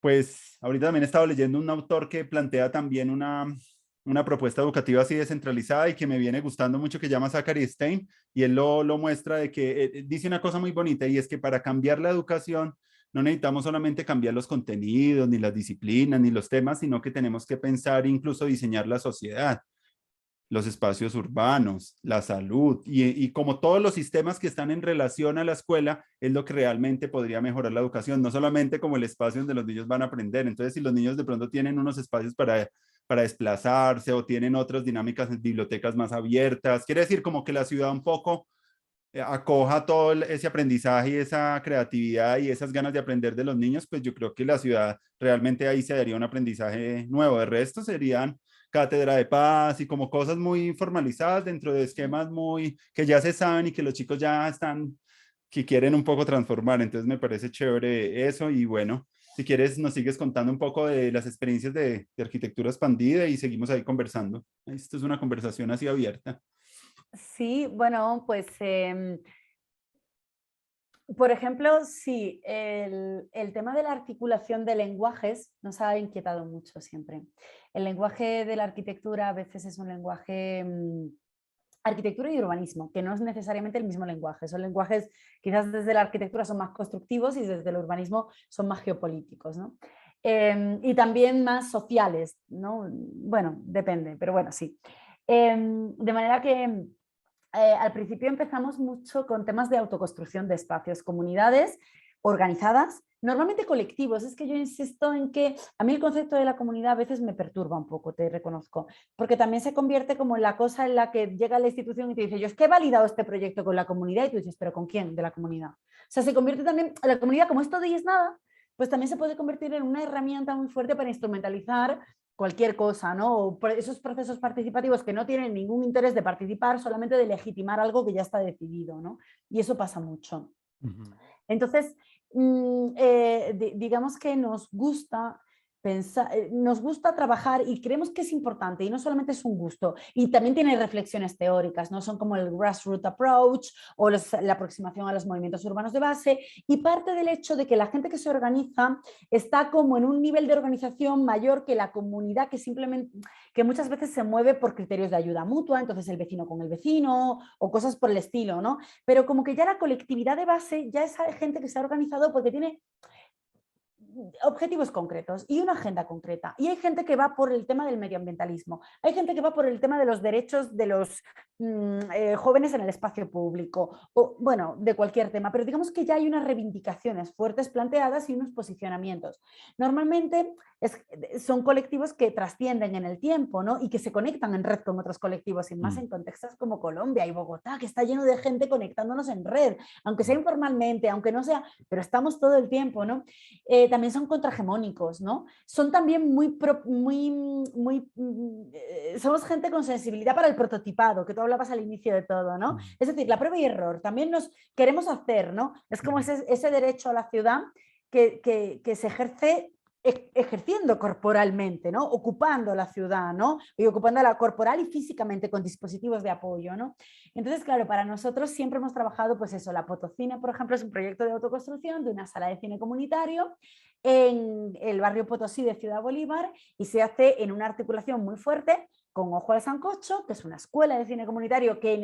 pues ahorita también he estado leyendo un autor que plantea también una propuesta educativa así descentralizada y que me viene gustando mucho, que llama Zachary Stein, y él lo muestra de que dice una cosa muy bonita y es que para cambiar la educación no necesitamos solamente cambiar los contenidos, ni las disciplinas, ni los temas, sino que tenemos que pensar incluso diseñar la sociedad, los espacios urbanos, la salud y como todos los sistemas que están en relación a la escuela es lo que realmente podría mejorar la educación, no solamente como el espacio donde los niños van a aprender. Entonces, si los niños de pronto tienen unos espacios para desplazarse o tienen otras dinámicas en bibliotecas más abiertas, quiere decir como que la ciudad un poco acoja todo ese aprendizaje y esa creatividad y esas ganas de aprender de los niños, pues yo creo que la ciudad realmente ahí se daría un aprendizaje nuevo. De resto serían cátedra de paz y como cosas muy formalizadas dentro de esquemas muy que ya se saben y que los chicos ya están, que quieren un poco transformar. Entonces me parece chévere eso y bueno, si quieres nos sigues contando un poco de las experiencias de arquitectura expandida y seguimos ahí conversando. Esto es una conversación así abierta. Sí, bueno, pues por ejemplo, sí, el tema de la articulación de lenguajes nos ha inquietado mucho siempre. El lenguaje de la arquitectura a veces es un lenguaje, arquitectura y urbanismo, que no es necesariamente el mismo lenguaje. Son lenguajes, quizás desde la arquitectura son más constructivos y desde el urbanismo son más geopolíticos, ¿no? Y también más sociales, ¿no? Bueno, depende, pero bueno, sí. De manera que al principio empezamos mucho con temas de autoconstrucción de espacios, comunidades organizadas, normalmente colectivos. Es que yo insisto en que a mí el concepto de la comunidad a veces me perturba un poco, te reconozco, porque también se convierte como en la cosa en la que llega la institución y te dice, yo es que he validado este proyecto con la comunidad y tú dices, pero ¿con quién de la comunidad? O sea, se convierte también en la comunidad como es todo y es nada, pues también se puede convertir en una herramienta muy fuerte para instrumentalizar cualquier cosa, ¿no? O esos procesos participativos que no tienen ningún interés de participar, solamente de legitimar algo que ya está decidido, ¿no? Y eso pasa mucho. Entonces, digamos que nos gusta pensar, nos gusta trabajar y creemos que es importante y no solamente es un gusto, y también tiene reflexiones teóricas, ¿no? Son como el grassroots approach o la aproximación a los movimientos urbanos de base, y parte del hecho de que la gente que se organiza está como en un nivel de organización mayor que la comunidad, que simplemente, que muchas veces se mueve por criterios de ayuda mutua, entonces el vecino con el vecino o cosas por el estilo, ¿no? Pero como que ya la colectividad de base ya es gente que se ha organizado porque tiene objetivos concretos y una agenda concreta. Y hay gente que va por el tema del medioambientalismo, hay gente que va por el tema de los derechos de los jóvenes en el espacio público, o bueno, de cualquier tema, pero digamos que ya hay unas reivindicaciones fuertes planteadas y unos posicionamientos. Normalmente son colectivos que trascienden en el tiempo, ¿no? Y que se conectan en red con otros colectivos, y más en contextos como Colombia y Bogotá, que está lleno de gente conectándonos en red, aunque sea informalmente, aunque no sea, pero estamos todo el tiempo, ¿no? También son contrahegemónicos, ¿no? Son también somos gente con sensibilidad para el prototipado, que tú hablabas al inicio de todo, ¿no? Es decir, la prueba y error, también nos queremos hacer, ¿no? Es como ese derecho a la ciudad que se ejerce ejerciendo corporalmente, ¿no? Ocupando la ciudad, ¿no? Y ocupándola corporal y físicamente con dispositivos de apoyo, ¿no? Entonces, claro, para nosotros siempre hemos trabajado, pues eso, la Potocine, por ejemplo, es un proyecto de autoconstrucción de una sala de cine comunitario en el barrio Potosí de Ciudad Bolívar, y se hace en una articulación muy fuerte con Ojo al Sancocho, que es una escuela de cine comunitario que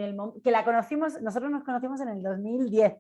la conocimos, nosotros nos conocimos en el 2010,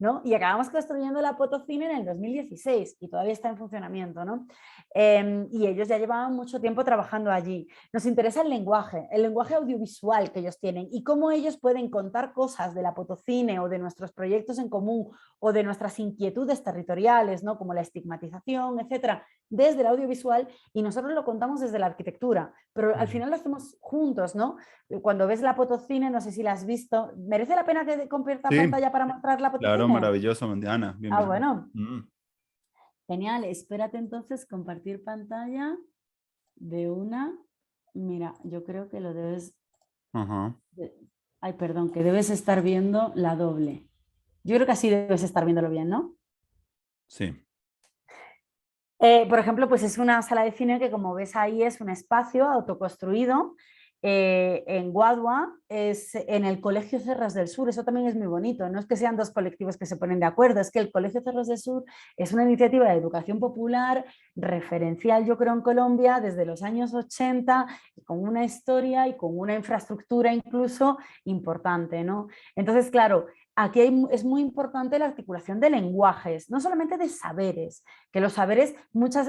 ¿no? Y acabamos construyendo la Potocine en el 2016 y todavía está en funcionamiento, ¿no? Y ellos ya llevaban mucho tiempo trabajando allí. Nos interesa el lenguaje audiovisual que ellos tienen y cómo ellos pueden contar cosas de la Potocine o de nuestros proyectos en común o de nuestras inquietudes territoriales, ¿no? Como la estigmatización, etcétera, desde el audiovisual, y nosotros lo contamos desde la arquitectura, pero al final lo hacemos juntos, ¿no? Cuando ves la Potocine, no sé si la has visto, ¿merece la pena que comparta Sí, pantalla para mostrar la claro, Potocine? maravilloso, Diana, Ah, bienvenida. bueno, genial, espérate entonces, compartir pantalla de una, mira, yo creo que lo debes, Ajá, ay, perdón, que debes estar viendo la doble. Yo creo que así debes estar viéndolo bien, ¿no? sí. Por ejemplo, pues es una sala de cine que, como ves ahí, es un espacio autoconstruido en Guadua, es en el Colegio Cerros del Sur. Eso también es muy bonito, no es que sean dos colectivos que se ponen de acuerdo, es que el Colegio Cerros del Sur es una iniciativa de educación popular referencial, yo creo, en Colombia desde los años 80, con una historia y con una infraestructura incluso importante, ¿no? Entonces, claro, aquí es muy importante la articulación de lenguajes, no solamente de saberes, que los saberes,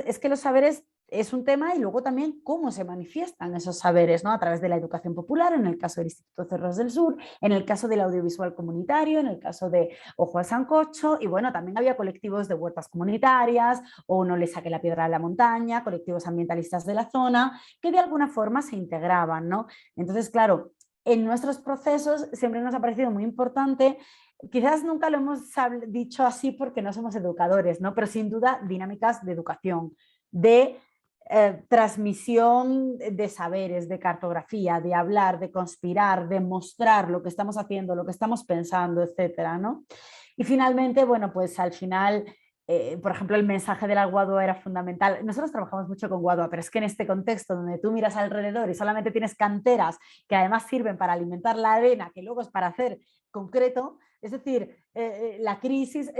es que los saberes es un tema, y luego también cómo se manifiestan esos saberes, ¿no? A través de la educación popular, en el caso del Instituto Cerros del Sur, en el caso del audiovisual comunitario, en el caso de Ojo al Sancocho, y bueno, también había colectivos de huertas comunitarias, o No le saque la piedra a la montaña, colectivos ambientalistas de la zona, que de alguna forma se integraban, ¿no? Entonces, claro, en nuestros procesos siempre nos ha parecido muy importante. Quizás nunca lo hemos dicho así porque no somos educadores, ¿no? Pero sin duda dinámicas de educación, de transmisión de saberes, de cartografía, de hablar, de conspirar, de mostrar lo que estamos haciendo, lo que estamos pensando, etcétera, ¿no? Y finalmente, bueno, pues al final, por ejemplo, el mensaje de la Guadua era fundamental. Nosotros trabajamos mucho con Guadua, pero es que en este contexto donde tú miras alrededor y solamente tienes canteras que además sirven para alimentar la arena, que luego es para hacer concreto, es decir, la crisis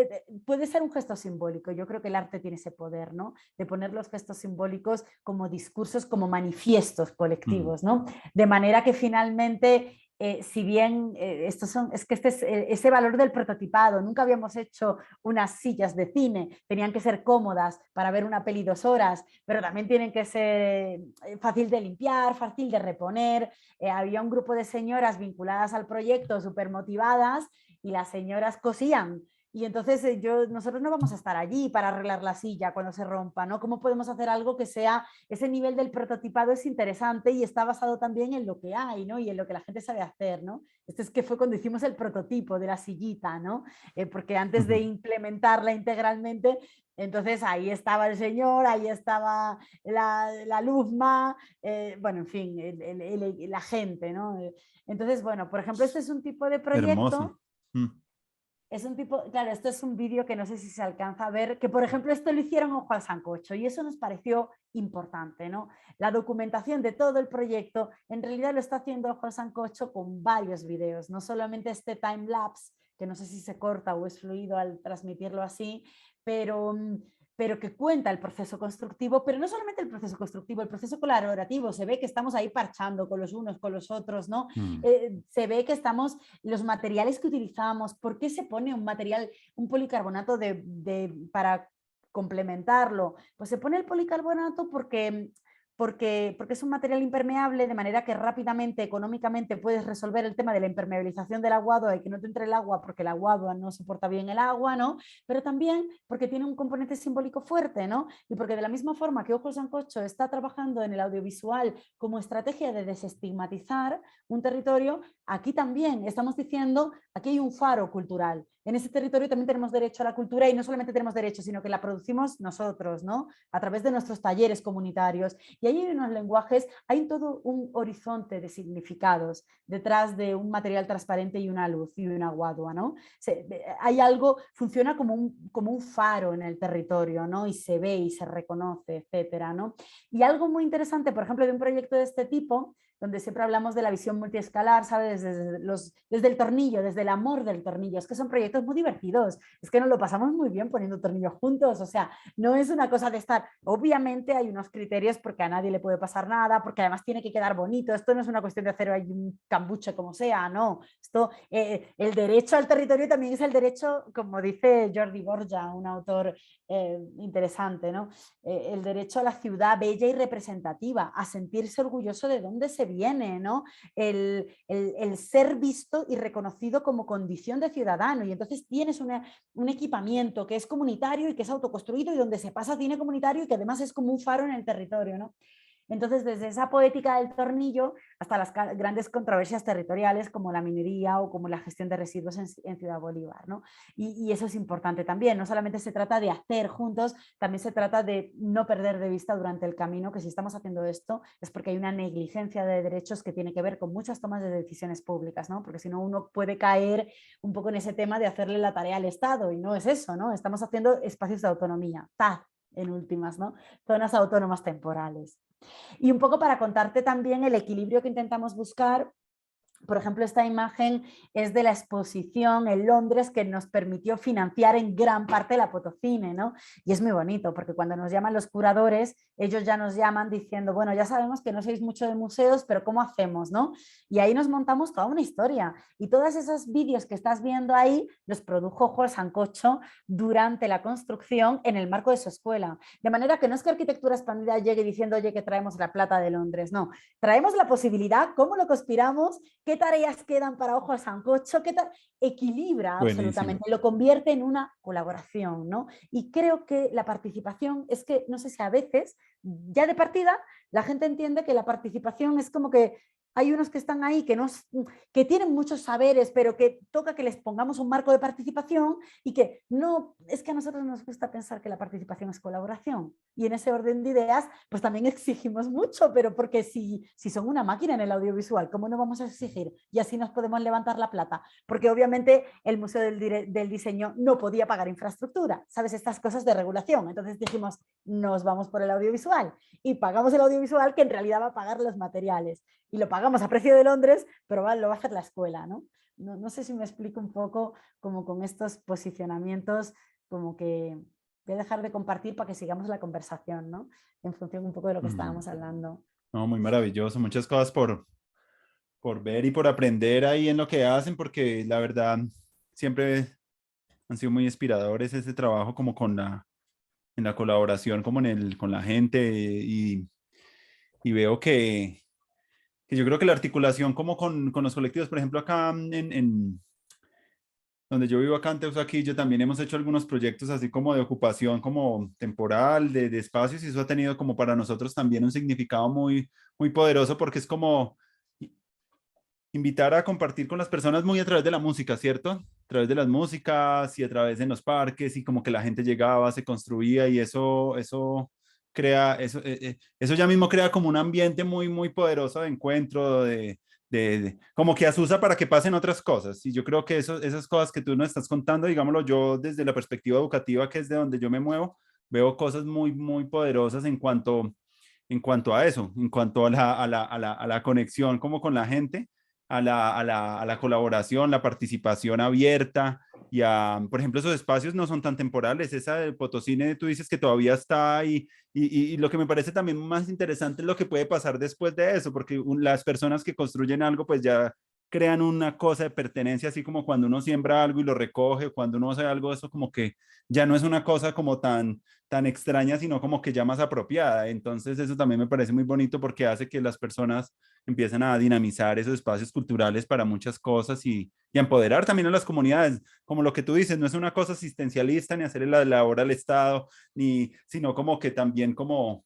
puede ser un gesto simbólico. Yo creo que el arte tiene ese poder, ¿no? De poner los gestos simbólicos como discursos, como manifiestos colectivos, ¿no? De manera que finalmente, si bien es que este es ese valor del prototipado, nunca habíamos hecho unas sillas de cine, tenían que ser cómodas para ver una peli 2 horas, pero también tienen que ser fácil de limpiar, fácil de reponer. Había un grupo de señoras vinculadas al proyecto súper motivadas, y las señoras cosían Y entonces nosotros no vamos a estar allí para arreglar la silla cuando se rompa, ¿no? ¿Cómo podemos hacer algo que sea, ese nivel del prototipado es interesante y está basado también en lo que hay, ¿no? Y en lo que la gente sabe hacer, ¿no? Este es que fue cuando hicimos el prototipo de la sillita, ¿no? Porque antes de implementarla integralmente, entonces ahí estaba el señor, ahí estaba la luzma, bueno, en fin, la gente, ¿no? Entonces, bueno, por ejemplo, este es un tipo de Hermoso. proyecto. Es un tipo, claro, esto es un vídeo que no sé si se alcanza a ver, que por ejemplo esto lo hicieron ojo al sancocho y eso nos pareció importante, ¿no? La documentación de todo el proyecto en realidad lo está haciendo ojo al sancocho con varios vídeos, no solamente este time lapse, que no sé si se corta o es fluido al transmitirlo así, pero pero que cuenta el proceso constructivo, pero no solamente el proceso constructivo, el proceso colaborativo, se ve que estamos ahí parchando con los unos, con los otros, ¿no? Se ve que estamos, los materiales que utilizamos, ¿por qué se pone un material, un policarbonato para complementarlo? Pues se pone el policarbonato porque es un material impermeable, de manera que rápidamente, económicamente, puedes resolver el tema de la impermeabilización del aguado y que no te entre el agua porque el aguado no soporta bien el agua, ¿no? Pero también porque tiene un componente simbólico fuerte, ¿no? Y porque de la misma forma que Ojo Sancocho está trabajando en el audiovisual como estrategia de desestigmatizar un territorio, aquí también estamos diciendo, aquí hay un faro cultural. En ese territorio también tenemos derecho a la cultura y no solamente tenemos derecho, sino que la producimos nosotros, ¿no? A través de nuestros talleres comunitarios. Y ahí hay unos lenguajes, hay todo un horizonte de significados detrás de un material transparente y una luz y una guadua, ¿no? Hay algo, funciona como un faro en el territorio, ¿no? Y se ve y se reconoce, etcétera, ¿no? Y algo muy interesante, por ejemplo, de un proyecto de este tipo, donde siempre hablamos de la visión multiescalar, ¿sabes? Desde el tornillo, desde el amor del tornillo. Es que son proyectos muy divertidos, es que nos lo pasamos muy bien poniendo tornillos juntos, o sea, no es una cosa de estar, obviamente hay unos criterios porque a nadie le puede pasar nada, porque además tiene que quedar bonito, esto no es una cuestión de hacer ahí un cambuche como sea, no, esto, el derecho al territorio también es el derecho, como dice Jordi Borja, un autor interesante, ¿no? El derecho a la ciudad bella y representativa, a sentirse orgulloso de dónde se viene, ¿no? El ser visto y reconocido como condición de ciudadano. Y entonces tienes un equipamiento que es comunitario y que es autoconstruido y donde se pasa cine comunitario y que además es como un faro en el territorio, ¿no? Entonces, desde esa poética del tornillo hasta las grandes controversias territoriales como la minería o como la gestión de residuos en Ciudad Bolívar, ¿no? Y eso es importante también. No solamente se trata de hacer juntos, también se trata de no perder de vista durante el camino que si estamos haciendo esto es porque hay una negligencia de derechos que tiene que ver con muchas tomas de decisiones públicas, ¿no? Porque si no uno puede caer un poco en ese tema de hacerle la tarea al Estado y no es eso, ¿no? Estamos haciendo espacios de autonomía, TAD en últimas, ¿no? Zonas autónomas temporales. Y un poco para contarte también el equilibrio que intentamos buscar. Por ejemplo, esta imagen es de la exposición en Londres que nos permitió financiar en gran parte la Potocine, ¿no? Y es muy bonito porque cuando nos llaman los curadores, ellos ya nos llaman diciendo, bueno, ya sabemos que no sois mucho de museos, pero ¿cómo hacemos, no? Y ahí nos montamos toda una historia. Y todos esos vídeos que estás viendo ahí los produjo Jorge Sancocho durante la construcción en el marco de su escuela. De manera que no es que Arquitectura Expandida llegue diciendo, oye, que traemos la plata de Londres, no. Traemos la posibilidad, cómo lo conspiramos, qué tareas quedan para Ojo al Sancocho, qué tal, equilibra Buenísimo. absolutamente, lo convierte en una colaboración, ¿no? Y creo que la participación es que, no sé si a veces, ya de partida, la gente entiende que la participación es como que hay unos que están ahí que tienen muchos saberes, pero que toca que les pongamos un marco de participación y que no, es que a nosotros nos gusta pensar que la participación es colaboración. Y en ese orden de ideas, pues también exigimos mucho, pero porque si son una máquina en el audiovisual, ¿cómo no vamos a exigir? Y así nos podemos levantar la plata. Porque obviamente el Museo del Diseño no podía pagar infraestructura, ¿sabes? Estas cosas de regulación. Entonces dijimos, nos vamos por el audiovisual y pagamos el audiovisual que en realidad va a pagar los materiales y lo pagamos a precio de Londres, pero lo va a hacer la escuela, ¿no? No sé si me explico un poco como con estos posicionamientos, como que voy a dejar de compartir para que sigamos la conversación, ¿no? En función un poco de lo que estábamos hablando. No, muy maravilloso. Muchas cosas por ver y por aprender ahí en lo que hacen, porque la verdad siempre han sido muy inspiradores ese trabajo como en la colaboración, como con la gente y veo que yo creo que la articulación como con los colectivos, por ejemplo, acá donde yo vivo acá en Teusaquillo, también hemos hecho algunos proyectos así como de ocupación como temporal, de espacios, y eso ha tenido como para nosotros también un significado muy, muy poderoso porque es como invitar a compartir con las personas muy a través de la música, ¿cierto? A través de las músicas y a través de los parques y como que la gente llegaba, se construía y eso crea, eso ya mismo crea como un ambiente muy, muy poderoso de encuentro, como que asusa para que pasen otras cosas. Y yo creo que esas cosas que tú nos estás contando, digámoslo yo desde la perspectiva educativa, que es de donde yo me muevo, veo cosas muy, muy poderosas en cuanto a eso, en cuanto a la conexión como con la gente, a la colaboración, la participación abierta y a, por ejemplo, esos espacios no son tan temporales. Esa del Potosí, tú dices que todavía está ahí y lo que me parece también más interesante es lo que puede pasar después de eso, porque las personas que construyen algo pues ya crean una cosa de pertenencia, así como cuando uno siembra algo y lo recoge, cuando uno hace algo, eso como que ya no es una cosa como tan extraña, sino como que ya más apropiada. Entonces eso también me parece muy bonito porque hace que las personas empiecen a dinamizar esos espacios culturales para muchas cosas y empoderar también a las comunidades, como lo que tú dices, no es una cosa asistencialista ni hacerle la labor al Estado, sino como que también como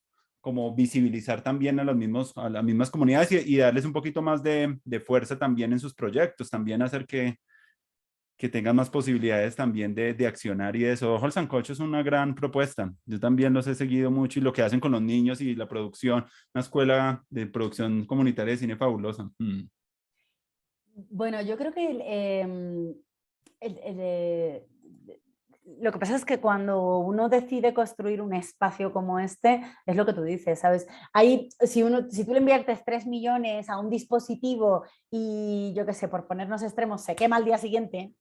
visibilizar también a las mismas comunidades y darles un poquito más de fuerza también en sus proyectos, también hacer que tengan más posibilidades también de accionar y eso. Ojo al Sancocho es una gran propuesta. Yo también los he seguido mucho y lo que hacen con los niños y la producción, una escuela de producción comunitaria de cine fabulosa. Mm. Bueno, yo creo que lo que pasa es que cuando uno decide construir un espacio como este, es lo que tú dices, ¿sabes? Ahí, si tú le inviertes 3 millones a un dispositivo y yo qué sé, por ponernos extremos, se quema al día siguiente,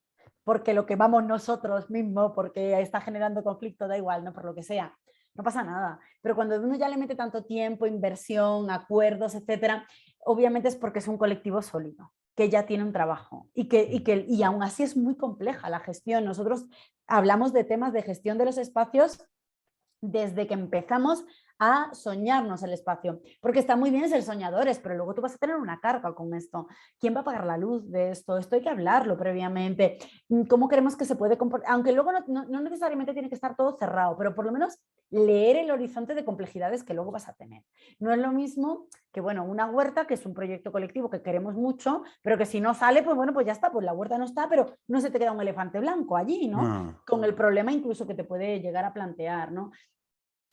porque lo quemamos nosotros mismos, porque está generando conflicto, da igual, ¿no? Por lo que sea, no pasa nada. Pero cuando uno ya le mete tanto tiempo, inversión, acuerdos, etcétera, obviamente es porque es un colectivo sólido que ya tiene un trabajo y aún así es muy compleja la gestión. Nosotros hablamos de temas de gestión de los espacios desde que empezamos a soñarnos el espacio, porque está muy bien ser soñadores, pero luego tú vas a tener una carga con esto. ¿Quién va a pagar la luz de esto? Esto hay que hablarlo previamente. ¿Cómo queremos que se puede comportar? Aunque luego no necesariamente tiene que estar todo cerrado, pero por lo menos leer el horizonte de complejidades que luego vas a tener. No es lo mismo que, bueno, una huerta, que es un proyecto colectivo que queremos mucho, pero que si no sale, pues bueno, pues ya está, pues la huerta no está, pero no se te queda un elefante blanco allí, ¿no? Ah, Con el problema incluso que te puede llegar a plantear, ¿no?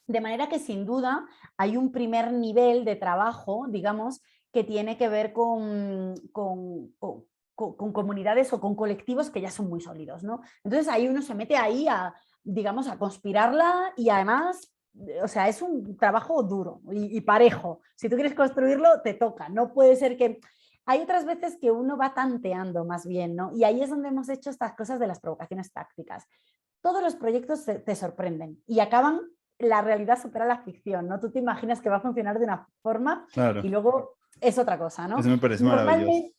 De manera que sin duda hay un primer nivel de trabajo, digamos, que tiene que ver con comunidades o con colectivos que ya son muy sólidos, ¿no? Entonces ahí uno se mete ahí a, digamos, a conspirarla y además, o sea, es un trabajo duro y parejo. Si tú quieres construirlo, te toca. No puede ser que... Hay otras veces que uno va tanteando más bien, ¿no? Y ahí es donde hemos hecho estas cosas de las provocaciones tácticas. Todos los proyectos te sorprenden y acaban, la realidad supera la ficción, ¿no? Tú te imaginas que va a funcionar de una forma y claro, luego es otra cosa, ¿no? eso me parece maravilloso. Normalmente,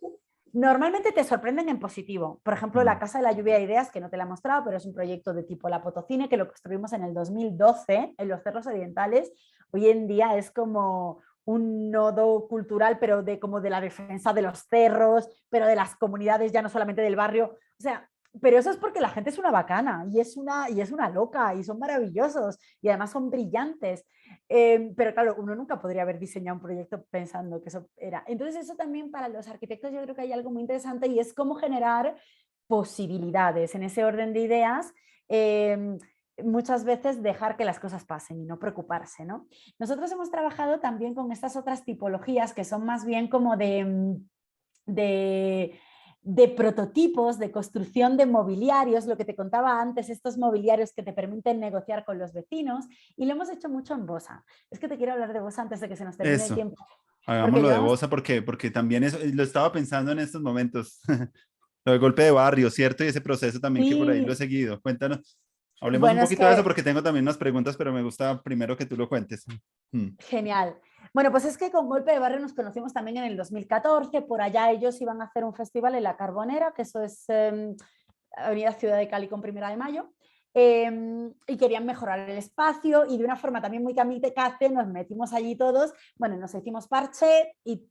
normalmente te sorprenden en positivo. Por ejemplo, la Mm. Casa de la Lluvia de Ideas, que no te la he mostrado, pero es un proyecto de tipo La Potocine, que lo construimos en el 2012 en los Cerros Orientales. Hoy en día es como un nodo cultural, pero como de la defensa de los cerros, pero de las comunidades, ya no solamente del barrio. O sea, pero eso es porque la gente es una bacana y es una loca y son maravillosos y además son brillantes. Pero claro, uno nunca podría haber diseñado un proyecto pensando que eso era. Entonces eso también para los arquitectos yo creo que hay algo muy interesante y es cómo generar posibilidades en ese orden de ideas. Muchas veces dejar que las cosas pasen y no preocuparse, ¿no? Nosotros hemos trabajado también con estas otras tipologías que son más bien como de de prototipos, de construcción de mobiliarios, lo que te contaba antes, estos mobiliarios que te permiten negociar con los vecinos, y lo hemos hecho mucho en Bosa. Es que te quiero hablar de Bosa antes de que se nos termine el Eso, tiempo, porque hagámoslo de llevamos... Bosa porque también eso, lo estaba pensando en estos momentos. Lo del golpe de barrio, ¿cierto? Y ese proceso también que por ahí lo he Sí, seguido. Cuéntanos, hablemos un bueno, es poquito de eso que porque tengo también unas preguntas, pero me gusta primero que tú lo cuentes. Mm. genial. Bueno, pues es que con Golpe de Barrio nos conocimos también en el 2014, por allá ellos iban a hacer un festival en La Carbonera, que eso es Avenida Ciudad de Cali con 1 de Mayo, y querían mejorar el espacio y de una forma también muy kamikaze nos metimos allí todos, bueno, nos hicimos parche y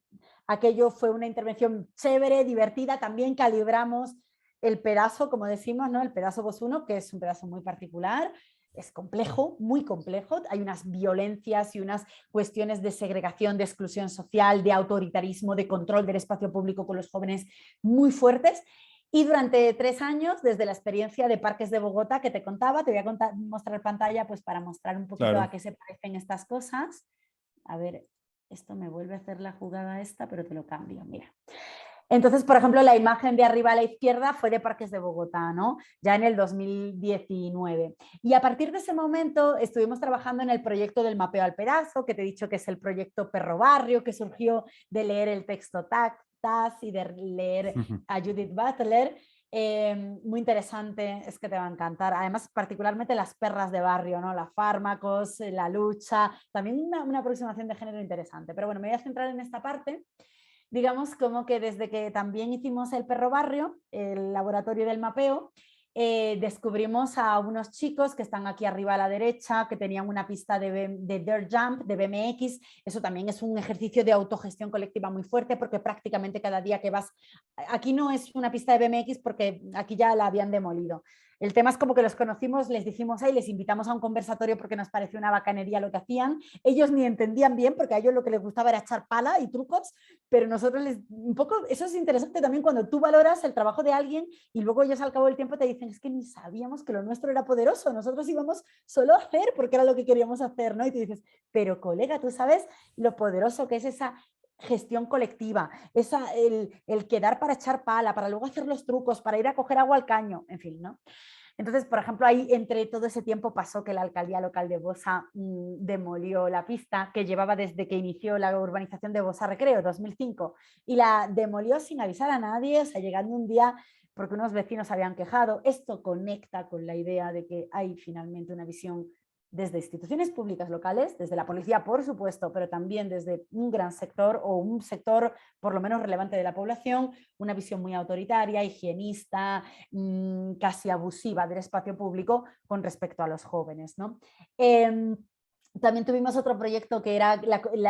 aquello fue una intervención chévere, divertida, también calibramos el pedazo, como decimos, ¿no? El pedazo Voz 1, que es un pedazo muy particular, es complejo, muy complejo, hay unas violencias y unas cuestiones de segregación, de exclusión social, de autoritarismo, de control del espacio público con los jóvenes muy fuertes. Y durante 3 años, desde la experiencia de Parques de Bogotá que te contaba, te voy a mostrar pantalla pues para mostrar un poquito a Claro. qué se parecen estas cosas. A ver, esto me vuelve a hacer la jugada esta, pero te lo cambio, mira. Entonces, por ejemplo, la imagen de arriba a la izquierda fue de Parques de Bogotá, ¿no? Ya en el 2019. Y a partir de ese momento estuvimos trabajando en el proyecto del mapeo al pedazo, que te he dicho que es el proyecto Perro Barrio, que surgió de leer el texto TAS y de leer a Judith Butler. Muy interesante, es que te va a encantar. Además, particularmente las perras de barrio, ¿no? Las fármacos, la lucha, también una aproximación de género interesante. Pero bueno, me voy a centrar en esta parte. Digamos como que desde que también hicimos el Perro Barrio, el laboratorio del mapeo, descubrimos a unos chicos que están aquí arriba a la derecha, que tenían una pista de Dirt Jump, de BMX. Eso también es un ejercicio de autogestión colectiva muy fuerte, porque prácticamente cada día que vas, aquí no es una pista de BMX porque aquí ya la habían demolido. El tema es como que los conocimos, les dijimos ahí, les invitamos a un conversatorio porque nos pareció una bacanería lo que hacían. Ellos ni entendían bien porque a ellos lo que les gustaba era echar pala y trucos, pero nosotros un poco, eso es interesante también cuando tú valoras el trabajo de alguien y luego ellos al cabo del tiempo te dicen, es que ni sabíamos que lo nuestro era poderoso, nosotros íbamos solo a hacer porque era lo que queríamos hacer, ¿no? Y tú dices, pero colega, tú sabes lo poderoso que es esa gestión colectiva, el quedar para echar pala, para luego hacer los trucos, para ir a coger agua al caño, en fin, ¿no? Entonces, por ejemplo, ahí entre todo ese tiempo pasó que la alcaldía local de Bosa demolió la pista que llevaba desde que inició la urbanización de Bosa Recreo, 2005, y la demolió sin avisar a nadie, o sea, llegando un día porque unos vecinos habían quejado. Esto conecta con la idea de que hay finalmente una visión desde instituciones públicas locales, desde la policía, por supuesto, pero también desde un gran sector o un sector por lo menos relevante de la población, una visión muy autoritaria, higienista, casi abusiva del espacio público con respecto a los jóvenes, ¿no? También tuvimos otro proyecto que era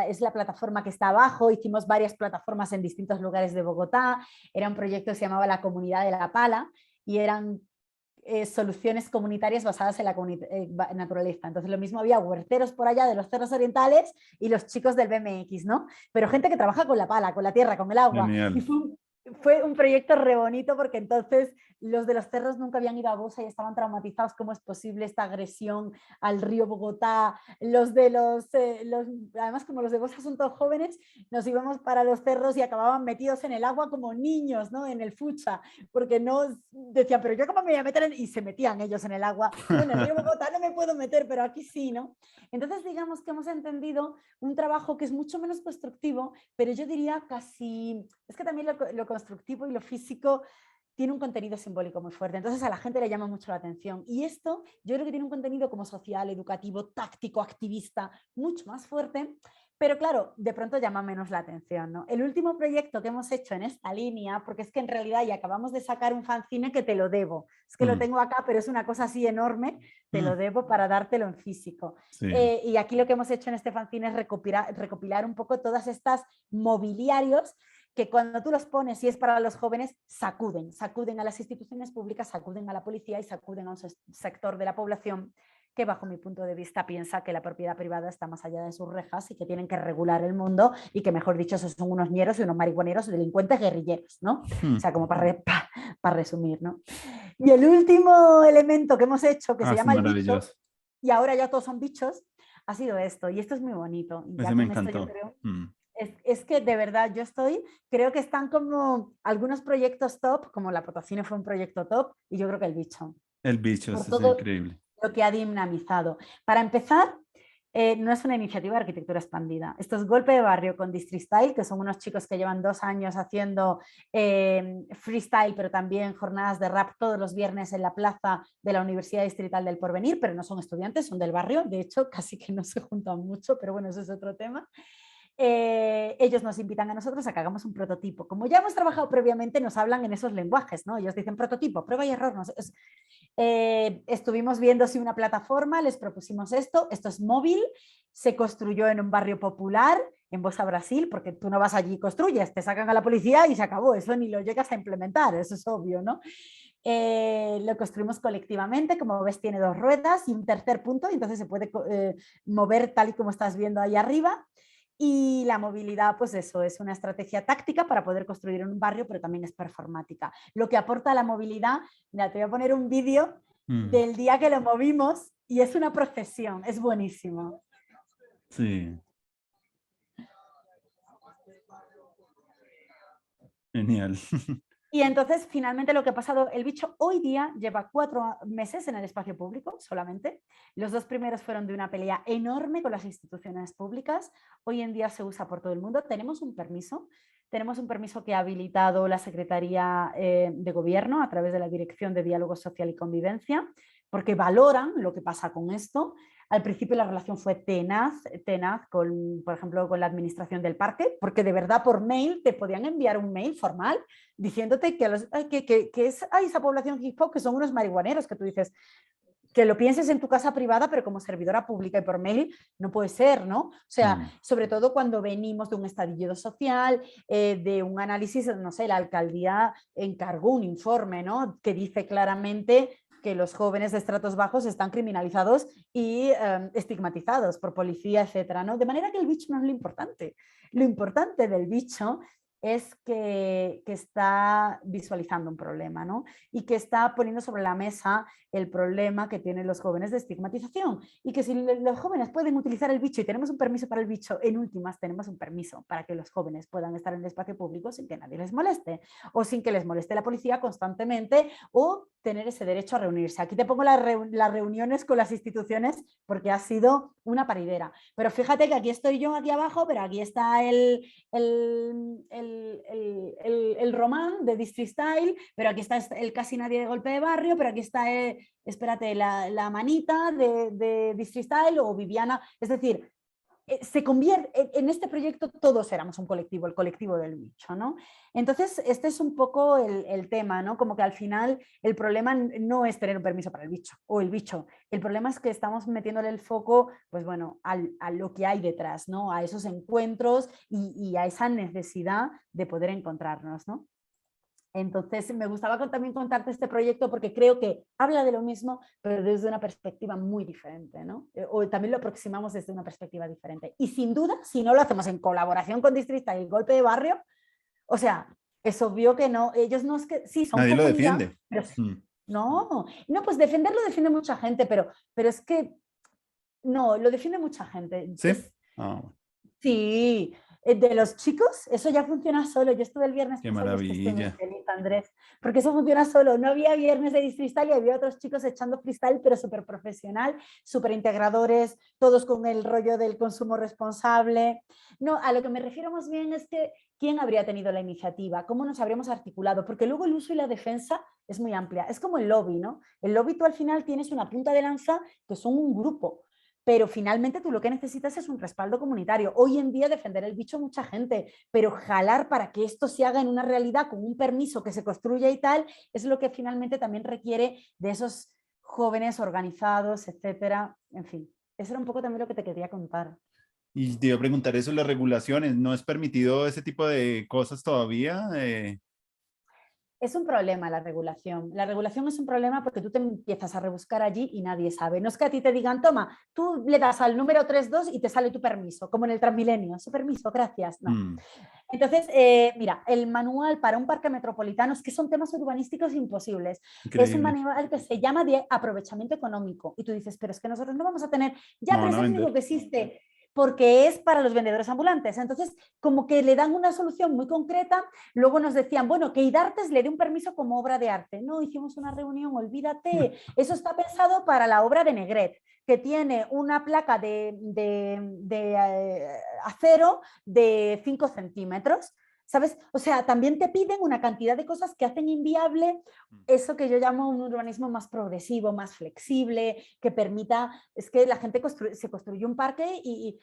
es la plataforma que está abajo, hicimos varias plataformas en distintos lugares de Bogotá, era un proyecto que se llamaba La Comunidad de la Pala y eran soluciones comunitarias basadas en la naturaleza. Entonces lo mismo había huerteros por allá de los cerros orientales y los chicos del BMX, ¿no? Pero gente que trabaja con la pala, con la tierra, con el agua. Y Genial. fue un proyecto re bonito porque entonces los de los cerros nunca habían ido a Bosa y estaban traumatizados. ¿Cómo es posible esta agresión al río Bogotá? Además, como los de Bosa son todos jóvenes, nos íbamos para los cerros y acababan metidos en el agua como niños, ¿no? En el fucha, porque no decían, pero yo cómo me voy a meter y se metían ellos en el agua. Yo en el río Bogotá no me puedo meter, pero aquí sí, ¿no? Entonces, digamos que hemos entendido un trabajo que es mucho menos constructivo, pero yo diría casi, es que también lo constructivo y lo físico tiene un contenido simbólico muy fuerte, entonces a la gente le llama mucho la atención. Y esto yo creo que tiene un contenido como social, educativo, táctico, activista, mucho más fuerte, pero claro, de pronto llama menos la atención, ¿no? El último proyecto que hemos hecho en esta línea, porque es que en realidad ya acabamos de sacar un fanzine que te lo debo, es que lo tengo acá, pero es una cosa así enorme, te lo debo para dártelo en físico. Sí. Y aquí lo que hemos hecho en este fanzine es recopilar un poco todas estas mobiliarios que cuando tú los pones y es para los jóvenes, sacuden a las instituciones públicas, sacuden a la policía y sacuden a un sector de la población que bajo mi punto de vista piensa que la propiedad privada está más allá de sus rejas y que tienen que regular el mundo y que, mejor dicho, esos son unos ñeros y unos marihuaneros delincuentes guerrilleros, ¿no? O sea, como para resumir, ¿no? Y el último elemento que hemos hecho, que se Sí, llama el bicho, maravilloso. y ahora ya todos son bichos, ha sido esto. Y esto es muy bonito. Y Ese ya me con esto yo encantó. creo es que de verdad creo que están como algunos proyectos top, como la Potosina fue un proyecto top, y yo creo que el bicho, El bicho, por ese es todo increíble. lo que ha dinamizado. Para empezar, no es una iniciativa de arquitectura expandida. Esto es Golpe de Barrio con Distristyle, que son unos chicos que llevan 2 años haciendo freestyle, pero también jornadas de rap todos los viernes en la plaza de la Universidad Distrital del Porvenir, pero no son estudiantes, son del barrio, de hecho casi que no se juntan mucho, pero bueno, eso es otro tema. Ellos nos invitan a nosotros a que hagamos un prototipo. Como ya hemos trabajado previamente, nos hablan en esos lenguajes, ¿no? Ellos dicen prototipo, prueba y error. No sé. Estuvimos viendo si una plataforma, les propusimos esto es móvil, se construyó en un barrio popular, en Bosa Brasil, porque tú no vas allí y construyes, te sacan a la policía y se acabó, eso ni lo llegas a implementar, eso es obvio, ¿no? Lo construimos colectivamente, como ves tiene 2 ruedas y un tercer punto, y entonces se puede mover tal y como estás viendo ahí arriba. Y la movilidad, pues eso, es una estrategia táctica para poder construir un barrio, pero también es performática. Lo que aporta la movilidad, mira, te voy a poner un vídeo del día que lo movimos y es una procesión, es buenísimo. Sí. Genial. Y entonces, finalmente, lo que ha pasado, el bicho hoy día lleva 4 meses en el espacio público solamente. Los 2 primeros fueron de una pelea enorme con las instituciones públicas. Hoy en día se usa por todo el mundo. Tenemos un permiso que ha habilitado la Secretaría de Gobierno a través de la Dirección de Diálogo Social y Convivencia, porque valoran lo que pasa con esto. Al principio la relación fue tenaz con, por ejemplo, con la administración del parque, porque de verdad por mail te podían enviar un mail formal diciéndote que esa población hip hop que son unos marihuaneros, que tú dices, que lo pienses en tu casa privada, pero como servidora pública y por mail no puede ser, ¿no? O sea, sobre todo cuando venimos de un estallido social, de un análisis, no sé, la alcaldía encargó un informe, ¿no? Que dice claramente que los jóvenes de estratos bajos están criminalizados y estigmatizados por policía, etcétera, ¿no? De manera que el bicho no es lo importante. Lo importante del bicho es que está visualizando un problema, ¿no? Y que está poniendo sobre la mesa el problema que tienen los jóvenes de estigmatización. Y que si los jóvenes pueden utilizar el bicho y tenemos un permiso para el bicho, en últimas tenemos un permiso para que los jóvenes puedan estar en el espacio público sin que nadie les moleste o sin que les moleste la policía constantemente o tener ese derecho a reunirse. Aquí te pongo las reuniones con las instituciones porque ha sido una paridera. Pero fíjate que aquí estoy yo aquí abajo, pero aquí está el Román de District Style, pero aquí está el Casi Nadie de Golpe de Barrio, pero aquí está, espérate, la Manita de District Style o Viviana. Es decir, se convierte en este proyecto, todos éramos un colectivo, el colectivo del bicho, ¿no? Entonces, este es un poco el tema, ¿no? Como que al final el problema no es tener un permiso para el bicho o el bicho, el problema es que estamos metiéndole el foco, pues bueno, a lo que hay detrás, ¿no? A esos encuentros y a esa necesidad de poder encontrarnos, ¿no? Entonces, me gustaba también contarte este proyecto porque creo que habla de lo mismo, pero desde una perspectiva muy diferente, ¿no? O también lo aproximamos desde una perspectiva diferente. Y sin duda, si no lo hacemos en colaboración con Distrita y el Golpe de Barrio, o sea, es obvio que no, ellos no es que, sí, son Nadie lo comunidad, defiende. pero no, pues defenderlo defiende mucha gente, pero es que no, lo defiende mucha gente. ¿Sí? Sí, de los chicos, eso ya funciona solo. Yo estuve el viernes Qué pasado y es que estoy muy maravilla. feliz, Andrés, porque eso funciona solo. No había viernes de freestyle y había otros chicos echando freestyle, pero súper profesional, súper integradores, todos con el rollo del consumo responsable. No, a lo que me refiero más bien es que quién habría tenido la iniciativa, cómo nos habríamos articulado, porque luego el uso y la defensa es muy amplia. Es como el lobby, ¿no? El lobby tú al final tienes una punta de lanza que son un grupo, pero finalmente tú lo que necesitas es un respaldo comunitario. Hoy en día defender el bicho mucha gente, pero jalar para que esto se haga en una realidad con un permiso que se construya y tal, es lo que finalmente también requiere de esos jóvenes organizados, etcétera. En fin, eso era un poco también lo que te quería contar. Y te iba a preguntar eso, las regulaciones, ¿no es permitido ese tipo de cosas todavía? Es un problema la regulación. La regulación es un problema porque tú te empiezas a rebuscar allí y nadie sabe. No es que a ti te digan, toma, tú le das al número 32 y te sale tu permiso, como en el Transmilenio. Su permiso, gracias. No. Entonces, mira, el manual para un parque metropolitano, es que son temas urbanísticos imposibles. Increíble. Es un manual que se llama de aprovechamiento económico. Y tú dices, pero es que nosotros no vamos a tener, ya, No pero van es a el vender. único que existe porque es para los vendedores ambulantes. Entonces, como que le dan una solución muy concreta. Luego nos decían, bueno, que IDARTES le dé un permiso como obra de arte. No, hicimos una reunión, olvídate. Eso está pensado para la obra de Negret, que tiene una placa de acero de 5 centímetros. ¿Sabes? O sea, también te piden una cantidad de cosas que hacen inviable eso que yo llamo un urbanismo más progresivo, más flexible, que permita, es que la gente se construyó un parque y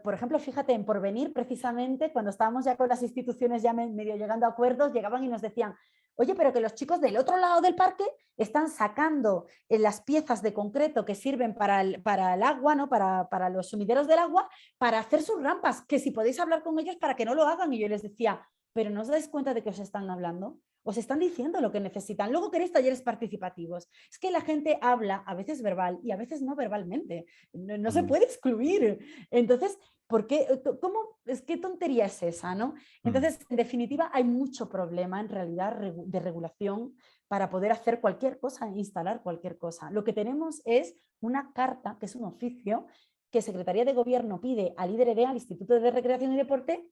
por ejemplo, fíjate, en Porvenir, precisamente, cuando estábamos ya con las instituciones ya medio llegando a acuerdos, llegaban y nos decían, oye, pero que los chicos del otro lado del parque están sacando las piezas de concreto que sirven para el agua, ¿no? Para los sumideros del agua, para hacer sus rampas, que si podéis hablar con ellos para que no lo hagan. Y yo les decía, pero ¿no os dais cuenta de que os están hablando? Os están diciendo lo que necesitan. Luego queréis talleres participativos. Es que la gente habla a veces verbal y a veces no verbalmente. No se puede excluir. Entonces, ¿por qué? ¿Cómo? ¿Qué tontería es esa, no? Entonces, en definitiva, hay mucho problema en realidad de regulación para poder hacer cualquier cosa, instalar cualquier cosa. Lo que tenemos es una carta, que es un oficio, que Secretaría de Gobierno pide al IDRD, al Instituto de Recreación y Deporte,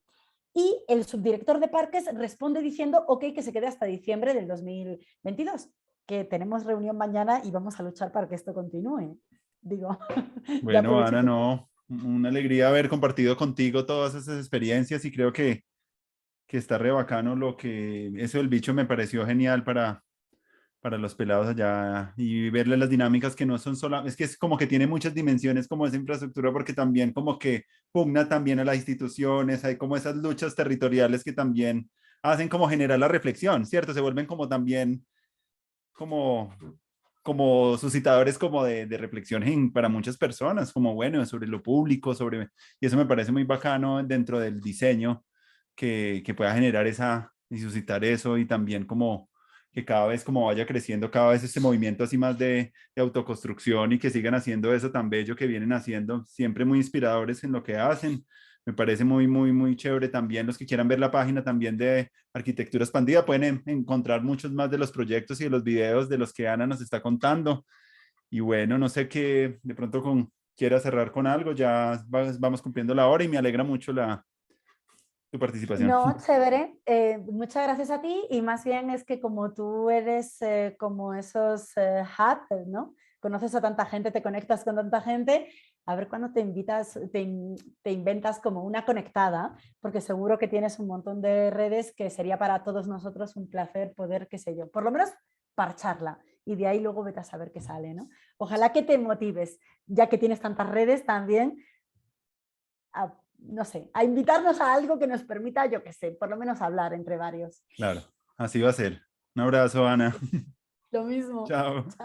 y el subdirector de parques responde diciendo, ok, que se quede hasta diciembre del 2022, que tenemos reunión mañana y vamos a luchar para que esto continúe. Digo, ya Bueno, aprovecho. Ana, no, una alegría haber compartido contigo todas esas experiencias y creo que está re bacano eso del bicho me pareció genial para los pelados allá y verle las dinámicas que no son solo, es que es como que tiene muchas dimensiones como esa infraestructura porque también como que pugna también a las instituciones, hay como esas luchas territoriales que también hacen como generar la reflexión, ¿cierto? Se vuelven como también como, como suscitadores como de reflexión para muchas personas, como bueno, sobre lo público, y eso me parece muy bacano dentro del diseño que pueda generar esa y suscitar eso y también como que cada vez como vaya creciendo, cada vez este movimiento así más de autoconstrucción y que sigan haciendo eso tan bello que vienen haciendo, siempre muy inspiradores en lo que hacen. Me parece muy, muy, muy chévere también. Los que quieran ver la página también de Arquitectura Expandida pueden encontrar muchos más de los proyectos y de los videos de los que Ana nos está contando. Y bueno, no sé qué de pronto quiera cerrar con algo, ya vamos cumpliendo la hora y me alegra mucho tu participación. No, chévere. Muchas gracias a ti y más bien es que como tú eres como esos hubs, ¿no? Conoces a tanta gente, te conectas con tanta gente, a ver cuándo te invitas, te inventas como una conectada, porque seguro que tienes un montón de redes que sería para todos nosotros un placer poder, qué sé yo, por lo menos parcharla y de ahí luego vete a saber qué sale, ¿no? Ojalá que te motives, ya que tienes tantas redes también, a, no sé, a invitarnos a algo que nos permita, yo qué sé, por lo menos hablar entre varios. Claro, así va a ser. Un abrazo, Ana. Lo mismo. Chao.